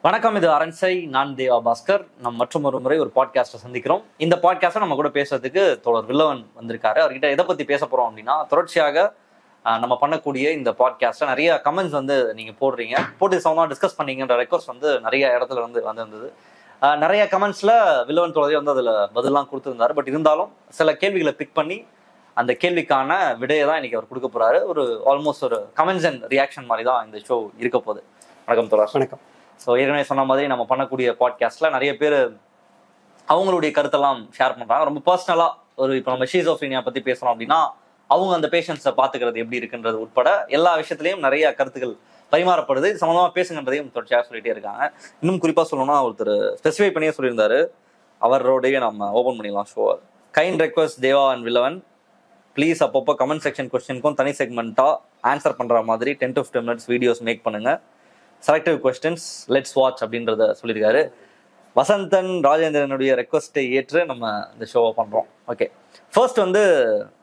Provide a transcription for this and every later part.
வணக்கம், இது அரண்சை. நான் தேவா பாஸ்கர். நம்ம மற்றும் ஒரு முறை ஒரு பாட்காஸ்ட்டை சந்திக்கிறோம். இந்த பாட்காஸ்ட்டை நம்ம கூட பேசுறதுக்கு தோழர் வில்லவன் வந்திருக்காரு. அவர்கிட்ட எதை பத்தி பேச போறோம் அப்படின்னா, தொடர்ச்சியாக நம்ம பண்ணக்கூடிய இந்த பாட்காஸ்ட்டை நிறைய கமெண்ட்ஸ் வந்து நீங்க போடுறீங்க, போட்டு சமமாக டிஸ்கஸ் பண்ணீங்கன்ற ரெக்வஸ்ட் வந்து நிறைய இடத்துல வந்திருந்தது. நிறைய கமெண்ட்ஸ்ல வில்லவன் தோழரே வந்து அதுல பதிலாம் கொடுத்துருந்தாரு. பட் இருந்தாலும் சில கேள்விகளை பிக் பண்ணி அந்த கேள்விக்கான விடையை தான் இன்னைக்கு அவர் கொடுக்க போறாரு. ஒரு ஆல்மோஸ்ட் ஒரு கமெண்ட்ஸ் அண்ட் ரியாக்ஷன் மாதிரி தான் இந்த ஷோ இருக்க போகுது. வணக்கம் தோழர். வணக்கம். ஸோ ஏற்கனவே சொன்ன மாதிரி நம்ம பண்ணக்கூடிய பாட்காஸ்ட்ல நிறைய பேர் அவங்களுடைய கருத்தெல்லாம் ஷேர் பண்றாங்க. ரொம்ப பர்சனலா இப்போ நம்ம ஷீசோஃப்ரீனியா பத்தி பேசுறோம் அப்படின்னா, அவங்க அந்த பேஷண்ட்ஸை பாத்துக்கிறது எப்படி இருக்குன்றது உட்பட எல்லா விஷயத்திலையும் நிறைய கருத்துக்கள் பரிமாறப்படுது. இது சம்பந்தமா பேசுங்கன்றதையும் தொடர்ச்சியாக சொல்லிட்டே இருக்காங்க. இன்னும் குறிப்பா சொல்லணும்னா, ஒருத்தர் ஸ்பெசிஃபை பண்ணியே சொல்லியிருந்தாரு, அவரோடைய நம்ம ஓபன் பண்ணிடலாம் show. Kind request Deva and Villavan, please அப்பப்போ கமெண்ட் செக்ஷன் கொஸ்டினுக்கும் தனி செக்மெண்ட்டா ஆன்சர் பண்ற மாதிரி 10 to 15 minutes வீடியோஸ் மேக் பண்ணுங்க. செலக்டிவ் கொஸ்டின்ஸ் லெட்ஸ் வாட்ச் அப்படின்றத சொல்லியிருக்காரு. வசந்தன் ராஜேந்திரனுடைய ரெக்வஸ்ட்டை ஏற்று நம்ம இந்த ஷோவை பண்ணுறோம். ஓகே, ஃபர்ஸ்ட் வந்து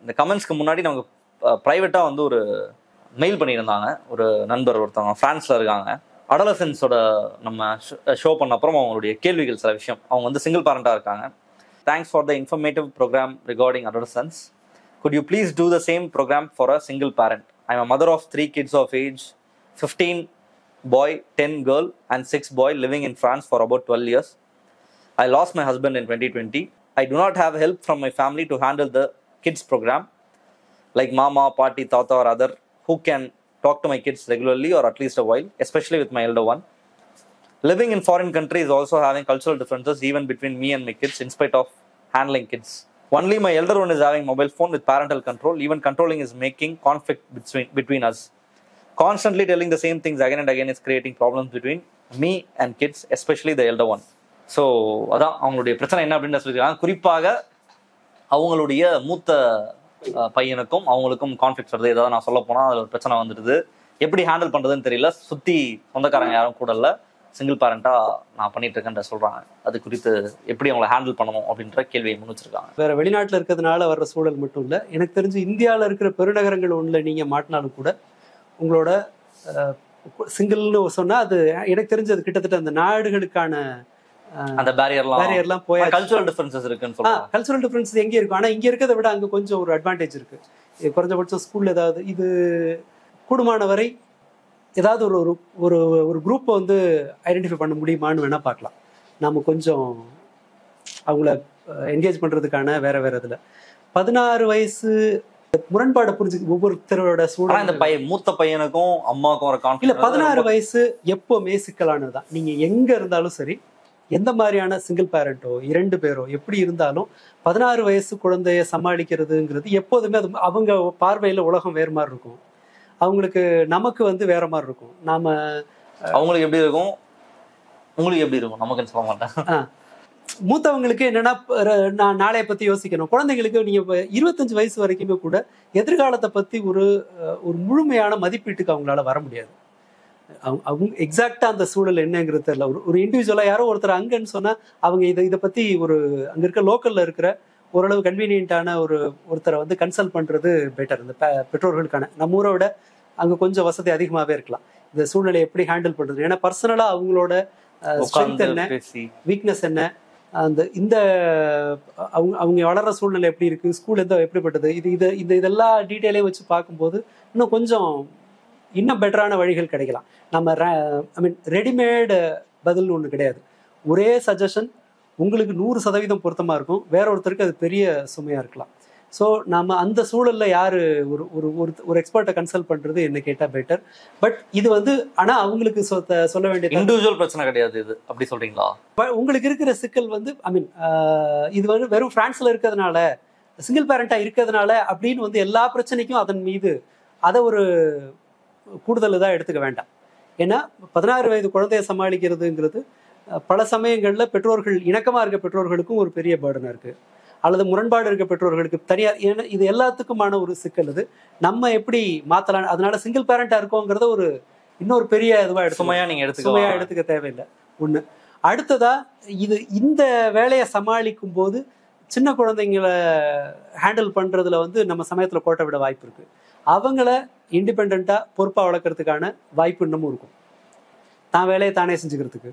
இந்த கமெண்ட்ஸ்க்கு முன்னாடி நமக்கு ப்ரைவேட்டாக வந்து ஒரு மெயில் பண்ணியிருந்தாங்க. ஒரு நண்பர் ஒருத்தவங்க ஃப்ரான்ஸில் இருக்காங்க. அடலசன்ஸோட நம்ம ஷோ பண்ண அப்புறம் அவங்களுடைய கேள்விகள் சில விஷயம், அவங்க வந்து சிங்கிள் பேரண்டாக இருக்காங்க. Thanks for the informative programme regarding adolescence. Could you please do the same programme for a single parent? I am a mother of 3 kids of age 15 boy, 10 girl and 6 boy living in France for about 12 years. I lost my husband in 2020. I do not have help from my family to handle the kids program, like mama, party, tata or other who can talk to my kids regularly or at least a while, especially with my elder one. Living in foreign country is also having cultural differences even between me and my kids in spite of handling kids. Only my elder one is having mobile phone with parental control. Even controlling is making conflict between us. Constantly telling the same things again and again is creating problems between me and kids, especially the elder one. So அதான் அவங்களுடைய பிரச்சனை என்ன அப்படின்னு சொல்லியிருக்காங்க. குறிப்பாக அவங்களுடைய மூத்த பையனுக்கும் அவங்களுக்கும் கான்ஃப்ளிக்ட் வருது. ஏதாவது நான் சொல்ல போனால் அதில் ஒரு பிரச்சனை வந்துடுது. எப்படி ஹேண்டில் பண்ணுறதுன்னு தெரியல. சுற்றி சொந்தக்காரங்க யாரும் கூட இல்லை, சிங்கிள் பேரண்டாக நான் பண்ணிட்டு இருக்கேன்ற சொல்கிறாங்க. அது குறித்து எப்படி அவங்கள ஹேண்டில் பண்ணணும் அப்படின்ற கேள்வியை முன் வச்சிருக்காங்க. வேற வெளிநாட்டில் இருக்கிறதுனால வர்ற சூழல் மட்டும் இல்லை, எனக்கு தெரிஞ்சு இந்தியாவில் இருக்கிற பெருநகரங்கள் ஒன்றில் நீங்கள் மாட்டினாலும் கூட உங்களோட சிங்கிள்னு சொன்னால் அது எனக்கு தெரிஞ்சு அது கிட்டத்தட்ட அந்த நாடுகளுக்கான அந்த பேரியர்லாம் போய் கல்ச்சுரல் டிஃபரன்சஸ் இருக்குன்னு சொல்லலாம். கல்ச்சுரல் டிஃபரன்ஸ் எங்கே இருக்கும், ஆனால் இங்கே இருக்கிறத விட அங்கே கொஞ்சம் ஒரு அட்வான்டேஜ் இருக்குது. குறைஞ்சபட்சம் ஸ்கூலில் ஏதாவது இது கூடுமான வரை ஏதாவது ஒரு ஒரு ஒரு குரூப்பை வந்து ஐடென்டிஃபை பண்ண முடியுமான்னு வேணால் பார்க்கலாம். நம்ம கொஞ்சம் அவங்கள என்கேஜ் பண்ணுறதுக்கான வேற இதில் 16 வயசு முரண்பாடை புரிஞ்சு ஒவ்வொருத்தரோட சூழல். இந்த மூத்த பையனுக்கும் அம்மாவுக்கும் ஒரு கான்ஃப்ளிக்ட் இல்ல. 16 வயசு எப்பவுமே சிக்கலானதுதான். நீங்க எங்க இருந்தாலும் சரி, எந்த மாதிரியான சிங்கிள் பேரண்டோ 2 பேரோ எப்படி இருந்தாலும் 16 வயசு குழந்தைய சமாளிக்கிறதுங்கிறது எப்போதுமே அது அவங்க பார்வையில உலகம் வேறு மாதிரி இருக்கும், அவங்களுக்கு நமக்கு வந்து வேற மாதிரி இருக்கும். நாம அவங்களுக்கு எப்படி இருக்கும், உங்களுக்கு எப்படி இருக்கும், நமக்குன்னு சொல்ல மாட்டேன். மூத்தவங்களுக்கு என்னன்னா, நான் நாளைய பத்தி யோசிக்கணும். குழந்தைங்களுக்கு நீங்க 25 வயசு வரைக்குமே கூட எதிர்காலத்தை பத்தி ஒரு முழுமையான மதிப்பீட்டுக்கு அவங்களால வர முடியாது. அவங்க எக்ஸாக்டா அந்த சூழல் என்னங்கிறது தெரியல. ஒரு இண்டிவிஜுவலா யாரோ ஒருத்தர் அங்கன்னு சொன்னா அவங்க இதை பத்தி அங்க இருக்க லோக்கல்ல இருக்கிற ஓரளவு கன்வீனியன்டான ஒருத்தரை வந்து கன்சல்ட் பண்றது பெட்டர். இந்த பெற்றோர்களுக்கான நம்ம ஊரை விட அங்க கொஞ்சம் வசதி அதிகமாவே இருக்கலாம். இந்த சூழ்நிலை எப்படி ஹேண்டில் பண்றது, ஏன்னா பர்சனலா அவங்களோட ஸ்ட்ரென்த் என்ன, வீக்னஸ் என்ன, இந்த அவங்க வளர்ற சூழ்நிலை எப்படி இருக்கு, ஸ்கூல் எப்படிப்பட்டது, இதெல்லாம் டீட்டெயிலையும் வச்சு பார்க்கும்போது இன்னும் பெட்டரான வழிகள் கிடைக்கலாம். நம்ம ரெடிமேடு பதில் ஒன்று கிடையாது. ஒரே சஜஷன் உங்களுக்கு 100% பொருத்தமா இருக்கும், வேற ஒருத்தருக்கு அது பெரிய சுமையா இருக்கலாம். ஸோ நம்ம அந்த சூழல்ல யாரு ஒரு எக்ஸ்பர்ட்டை கன்சல்ட் பண்றது என்ன கேட்டா பெட்டர். பட் இது வந்து ஆனா அவங்களுக்கு சொல்ல வேண்டிய இண்டிவிஜுவல் பிரச்சனை கிடையாது இது, அப்படி சொல்றீங்களா? உங்களுக்கு இருக்கிற சிக்கல் வந்து இது வந்து வெறும் பிரான்ஸ்ல இருக்கிறதுனால, சிங்கிள் பேரண்டா இருக்கிறதுனால அப்படின்னு வந்து எல்லா பிரச்சனைக்கும் அதன் மீது அதை ஒரு கூடுதல் தான் எடுத்துக்க வேண்டாம். ஏன்னா 16 வயது குழந்தைய சமாளிக்கிறதுங்கிறது பல சமயங்கள்ல பெற்றோர்கள் இணக்கமா இருக்க பெற்றோர்களுக்கும் ஒரு பெரிய பேர்டனா இருக்கு, அல்லது முரண்பாடு இருக்க பெற்றோர்களுக்கு தனியார். ஏன்னா இது எல்லாத்துக்குமான ஒரு சிக்கல். இது நம்ம எப்படி மாத்தலாம். அதனால சிங்கிள் பேரண்டா இருக்கோங்கிறத இன்னொரு பெரிய இதுவா சுமையா எடுத்துக்க தேவையில்லை. ஒண்ணு. அடுத்ததா இந்த வேலையை சமாளிக்கும் போது சின்ன குழந்தைங்களை ஹேண்டில் பண்றதுல வந்து நம்ம சமயத்துல கோட்டை விட வாய்ப்பு இருக்கு. அவங்கள இண்டிபெண்டா பொறுப்பா வளர்க்கறதுக்கான வாய்ப்பு இன்னமும் இருக்கும், தான் வேலையை தானே செஞ்சுக்கிறதுக்கு.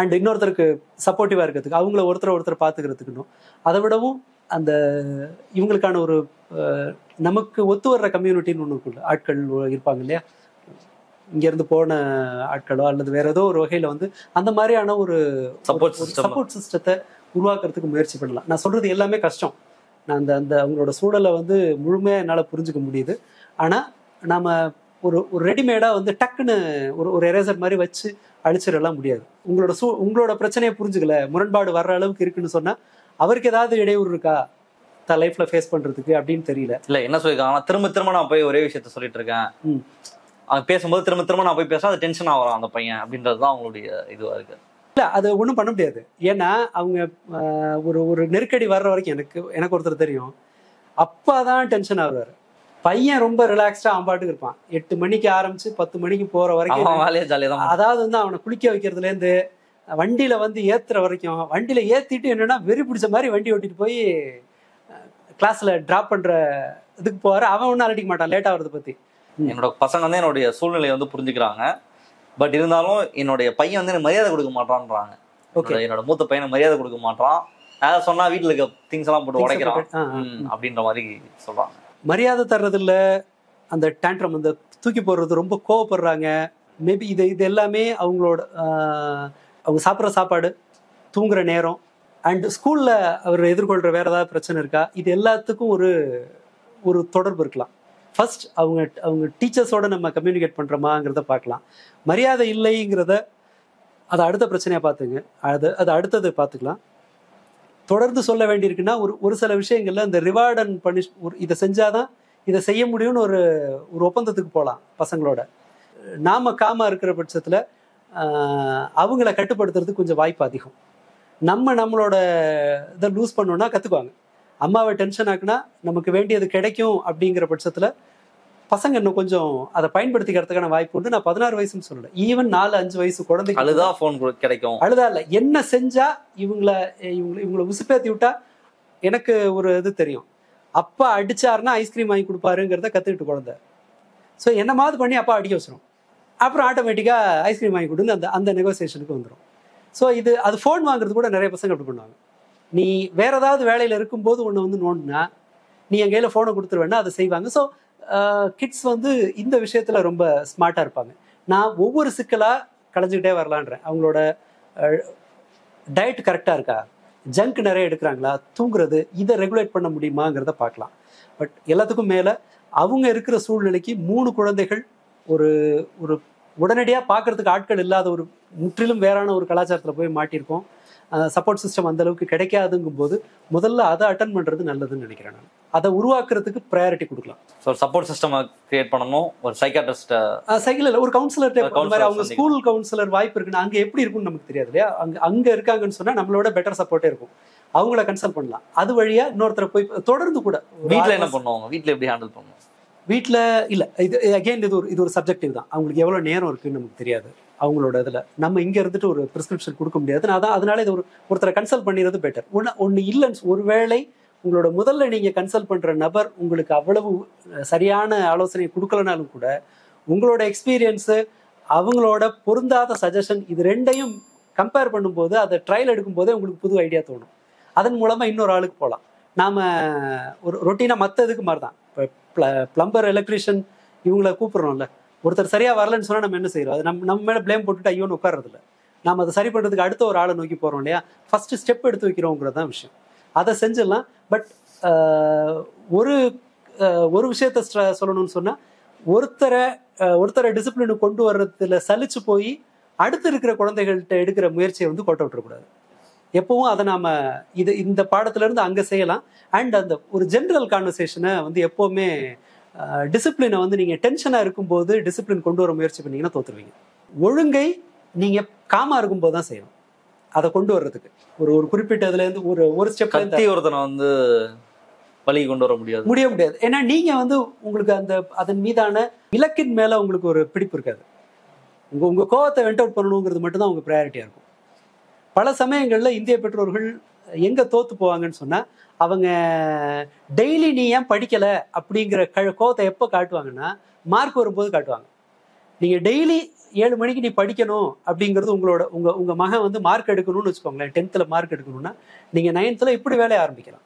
அண்ட் இன்னொருத்தருக்கு சப்போர்ட்டிவா இருக்கிறதுக்கு, அவங்கள ஒருத்தர் பார்த்துக்கிறதுக்குன்னும், அதை விடவும் அந்த இவங்களுக்கான ஒரு நமக்கு ஒத்து வர்ற கம்யூனிட்டின்னு ஒன்று இருக்குல்ல, ஆட்கள் இருப்பாங்க இல்லையா, இங்கேருந்து போன ஆட்களோ அல்லது வேற ஏதோ ஒரு வகையில் வந்து அந்த மாதிரியான ஒரு சப்போர்ட் சிஸ்டத்தை உருவாக்குறதுக்கு முயற்சி பண்ணலாம். நான் சொல்றது எல்லாமே கஷ்டம். நான் அந்த அந்த அவங்களோட சூழலை வந்து முழுமையாக என்னால் புரிஞ்சுக்க முடியுது. ஆனால் நாம ஒரு ஒரு ரெடிமேடாக வந்து டக்குன்னு ஒரு எரேசர் மாதிரி வச்சு அழிச்சிடலாம் முடியாது. உங்களோட பிரச்சனையை புரிஞ்சுக்கல, முரண்பாடு வர்ற அளவுக்கு இருக்குன்னு சொன்னால் அவருக்கு ஏதாவது இடையூறு இருக்கா தான் லைஃப்ல ஃபேஸ் பண்றதுக்கு அப்படின்னு தெரியல. இல்லை என்ன சொல்லியிருக்காங்கன்னா, திரும்ப நான் போய் ஒரே விஷயத்த சொல்லிட்டு இருக்கேன், அவன் பேசும்போது திரும்ப நான் போய் பேசுறேன், அது டென்ஷன் ஆகிறான் அந்த பையன் அப்படின்றது தான் அவங்களுடைய இதுவாக இருக்கு. இல்லை, அது ஒன்றும் பண்ண முடியாது. ஏன்னா அவங்க ஒரு நெருக்கடி வர்ற வரைக்கும் எனக்கு ஒருத்தர் தெரியும், அப்பாதான் டென்ஷன் ஆகுறாரு. பையன் ரொம்ப ரிலாக்ஸ்டா அம்பாட்டுக்கு இருப்பான். 8 மணிக்கு ஆரம்பிச்சு 10 மணிக்கு போற வரைக்கும், அதாவது வந்து அவனை குளிக்க வைக்கிறதுல இருந்து வண்டியில வந்து ஏத்துற வரைக்கும், வண்டியில ஏத்திட்டு என்னன்னா வெறி பிடிச்ச மாதிரி வண்டி ஓட்டிட்டு போய் கிளாஸ்ல டிராப் பண்ற இதுக்கு போவாரு. அவன் ஒன்றும் அலட்டிக்க மாட்டான் லேட் ஆகுறத பத்தி. என்னோட பசங்க வந்து என்னுடைய சூழ்நிலையை வந்து புரிஞ்சுக்கிறாங்க. பட் இருந்தாலும் என்னுடைய பையன் வந்து எனக்கு மரியாதை கொடுக்க மாட்டான்றாங்க. என்னோட மூத்த பையனை மரியாதை கொடுக்க மாட்டான், ஏதாவது சொன்னா வீட்டுல இருக்க திங்ஸ் எல்லாம் போட்டு உடைக்கிறான் அப்படின்ற மாதிரி சொல்றாங்க. மரியாதை தர்றது இல்ல, அந்த டேண்ட்ரம் அந்த தூக்கி போடுறது, ரொம்ப கோவப்படுறாங்க. மேபி இது எல்லாமே அவங்களோட அவங்க சாப்பிட்ற சாப்பாடு, தூங்குற நேரம், அண்ட் ஸ்கூல்ல அவர் எதிர்கொள்ற வேற ஏதாவது பிரச்சனை இருக்கா, இது எல்லாத்துக்கும் ஒரு தொடர்பு இருக்கலாம். ஃபர்ஸ்ட் அவங்க டீச்சர்ஸோட நம்ம கம்யூனிகேட் பண்றோமாங்கிறத பார்க்கலாம். மரியாதை இல்லைங்கிறத அதை அடுத்த பிரச்சனையா பார்த்துங்க, அது அடுத்தது பார்த்துக்கலாம். தொடர்ந்து சொல்ல வேண்டியிருக்குன்னா ஒரு சில விஷயங்கள்ல இந்த ரிவார்ட் அண்ட் பனிஷ், இதை செஞ்சாதான் இதை செய்ய முடியும்னு ஒரு ஒப்பந்தத்துக்கு போகலாம் பசங்களோட. நாம காமா இருக்கிற பட்சத்துல அவங்கள கட்டுப்படுத்துறதுக்கு கொஞ்சம் வாய்ப்பு அதிகம். நம்மளோட இதை லூஸ் பண்ணோம்னா கத்துக்குவாங்க. அம்மாவை டென்ஷன் ஆக்குனா நமக்கு வேண்டியது கிடைக்கும் அப்படிங்கிற பட்சத்துல பசங்க இன்னும் கொஞ்சம் அதை பயன்படுத்திக்கிறதுக்கான வாய்ப்பு உண்டு. நான் 16 வயசுன்னு சொல்லல, ஈவன் 4-5 வயசு குழந்தைக்கு அழுதா போன் கிடைக்கும். அழுதா இல்ல, என்ன செஞ்சா இவங்களை உசுப்பேத்தி விட்டா எனக்கு ஒரு இது தெரியும், அப்பா அடிச்சாருன்னா ஐஸ்கிரீம் வாங்கி கொடுப்பாருங்கிறத கத்துக்கிட்டு குழந்தை. ஸோ என்னமாவது பண்ணி அப்பா அடிக்க வச்சிரும், அப்புறம் ஆட்டோமேட்டிக்கா ஐஸ்கிரீம் வாங்கி கொடுங்க, அந்த நெகோசியேஷனுக்கு வந்துடும். ஸோ அது ஃபோன் வாங்குறது கூட நிறைய பசங்க அப்படி பண்ணுவாங்க. நீ வேற ஏதாவது வேலையில இருக்கும்போது ஒன்று வந்து நோண்டுனா நீ என் கையில ஃபோனை கொடுத்துருவேன்னா அதை செய்வாங்க. ஸோ கிட்ஸ் வந்து இந்த விஷயத்துல ரொம்ப ஸ்மார்ட்டா இருப்பாங்க. நான் ஒவ்வொரு சிக்கலா களைஞ்சுக்கிட்டே வரலான்றேன். அவங்களோட டயட் கரெக்டா இருக்கா, ஜங்க் நிறைய எடுக்கிறாங்களா, தூங்குறது, இதை ரெகுலேட் பண்ண முடியுமாங்கிறத பார்க்கலாம். பட் எல்லாத்துக்கும் மேல அவங்க இருக்கிற சூழ்நிலைக்கு 3 குழந்தைகள் ஒரு உடனடியாக பார்க்கறதுக்கு ஆட்கள் இல்லாத ஒரு முற்றிலும் வேறான ஒரு கலாச்சாரத்தில் போய் மாட்டியிருக்கோம். சப்போர்ட் சிஸ்டம் அந்த அளவுக்கு கிடைக்காதுங்கும் போது முதல்ல அதை அட்டன் பண்றது நல்லதுன்னு நினைக்கிறேன். நான் அதை உருவாக்குறதுக்கு ப்ரையாரிட்டி கொடுக்கலாம். ஸோ சப்போர்ட் சிஸ்டம் கிரியேட் பண்ணணும். ஒரு சைக்காட்ரிஸ்ட் சைக்கிள் ஒரு கவுன்சிலர், அவங்க ஸ்கூல் கவுன்சிலர் வாய்ப்பு இருக்குன்னா அங்கே எப்படி இருக்குன்னு நமக்கு தெரியாது இல்லையா. அங்கே இருக்காங்கன்னு சொன்னா நம்மளோட பெட்டர் சப்போர்ட்டே இருக்கும். அவங்கள கன்சல்ட் பண்ணலாம். அது வழியா இன்னொருத்தரை போய் தொடர்ந்து கூட வீட்டில் என்ன பண்ணுவாங்க, வீட்டில் எப்படி ஹேண்டில் பண்ணுவோம், வீட்டில் இல்லை. இது ஒரு சப்ஜெக்டிவ் தான். அவங்களுக்கு எவ்வளோ நேரம் இருக்குன்னு நமக்கு தெரியாது. அவங்களோட இதில் நம்ம இங்கே இருந்துட்டு ஒரு ப்ரிஸ்கிரிப்ஷன் கொடுக்க முடியாது. அதனால இது ஒருத்தரை கன்சல்ட் பண்ணிடுறது பெட்டர். ஒன்று இல்லைன்னு ஒருவேளை உங்களோட முதல்ல நீங்கள் கன்சல்ட் பண்ணுற நபர் உங்களுக்கு அவ்வளவு சரியான ஆலோசனை கொடுக்கலனாலும் கூட உங்களோட எக்ஸ்பீரியன்ஸு, அவங்களோட பொருந்தாத சஜஷன், இது ரெண்டையும் கம்பேர் பண்ணும்போது அதை ட்ரையல் எடுக்கும் போதே உங்களுக்கு புது ஐடியா தோணும். அதன் மூலமாக இன்னொரு ஆளுக்கு போகலாம். நாம் ஒரு ரொட்டீனாக மற்ற இதுக்கு மாதிரி தான். இப்போ பிளம்பர், எலக்ட்ரிஷியன் இவங்கள கூப்பிட்றோம்ல, ஒருத்தர் சரியாக வரலன்னு சொன்னால் நம்ம என்ன செய்கிறோம், அது நம்ம மேலே ப்ளேம் போட்டுட்டு ஐயோன்னு உட்கார்றதில்ல. நம்ம அதை சரி பண்ணுறதுக்கு அடுத்த ஒரு ஆளை நோக்கி போகிறோம் இல்லையா. ஃபஸ்ட்டு ஸ்டெப் எடுத்து வைக்கிறோங்கிறது தான் விஷயம். அதை செஞ்சிடலாம். பட் ஒரு விஷயத்த சொல்லணும்னு சொன்னால், ஒருத்தரை டிசிப்ளினு கொண்டு வர்றதுல சலிச்சு போய் அடுத்து இருக்கிற குழந்தைகள்கிட்ட எடுக்கிற முயற்சியை வந்து கொட்ட விட்டுறக்கூடாது. எப்பவும் அதை நாம இந்த பாடத்துல இருந்து அங்கே செய்யலாம். அண்ட் அந்த ஒரு ஜென்ரல் கான்வர்சேஷனை வந்து எப்போவுமே டிசிப்ளினை வந்து நீங்கள் டென்ஷனாக இருக்கும்போது டிசிப்ளின் கொண்டு வர முயற்சி பண்ணீங்கன்னா தோத்துருவீங்க. ஒழுங்கை நீங்கள் காமா இருக்கும்போது தான் செய்யணும். அதை கொண்டு வர்றதுக்கு ஒரு குறிப்பிட்ட இதுலேருந்து ஒரு ஸ்டெப் ஒருத்தனை வந்து வழி கொண்டு வர முடியாது. ஏன்னா நீங்கள் வந்து உங்களுக்கு அதன் மீதான இலக்கின் மேலே உங்களுக்கு ஒரு பிடிப்பு இருக்காது. உங்கள் கோவத்தை வெண்ட் அவுட் பண்ணணுங்கிறது மட்டும்தான் உங்கள் ப்ரையாரிட்டியாக இருக்கும். பல சமயங்களில் இந்திய பெற்றோர்கள் எங்கே தோத்து போவாங்கன்னு சொன்னால், அவங்க டெய்லி நீ ஏன் படிக்கலை அப்படிங்கிற கோவத்தை எப்போ காட்டுவாங்கன்னா மார்க் வரும்போது காட்டுவாங்க. நீங்க டெய்லி 7 மணிக்கு நீ படிக்கணும் அப்படிங்கிறது உங்க மகன் வந்து மார்க் எடுக்கணும்னு வச்சுக்கோங்களேன். 10th மார்க் எடுக்கணும்னா நீங்க 9th இப்படி வேலையை ஆரம்பிக்கலாம்.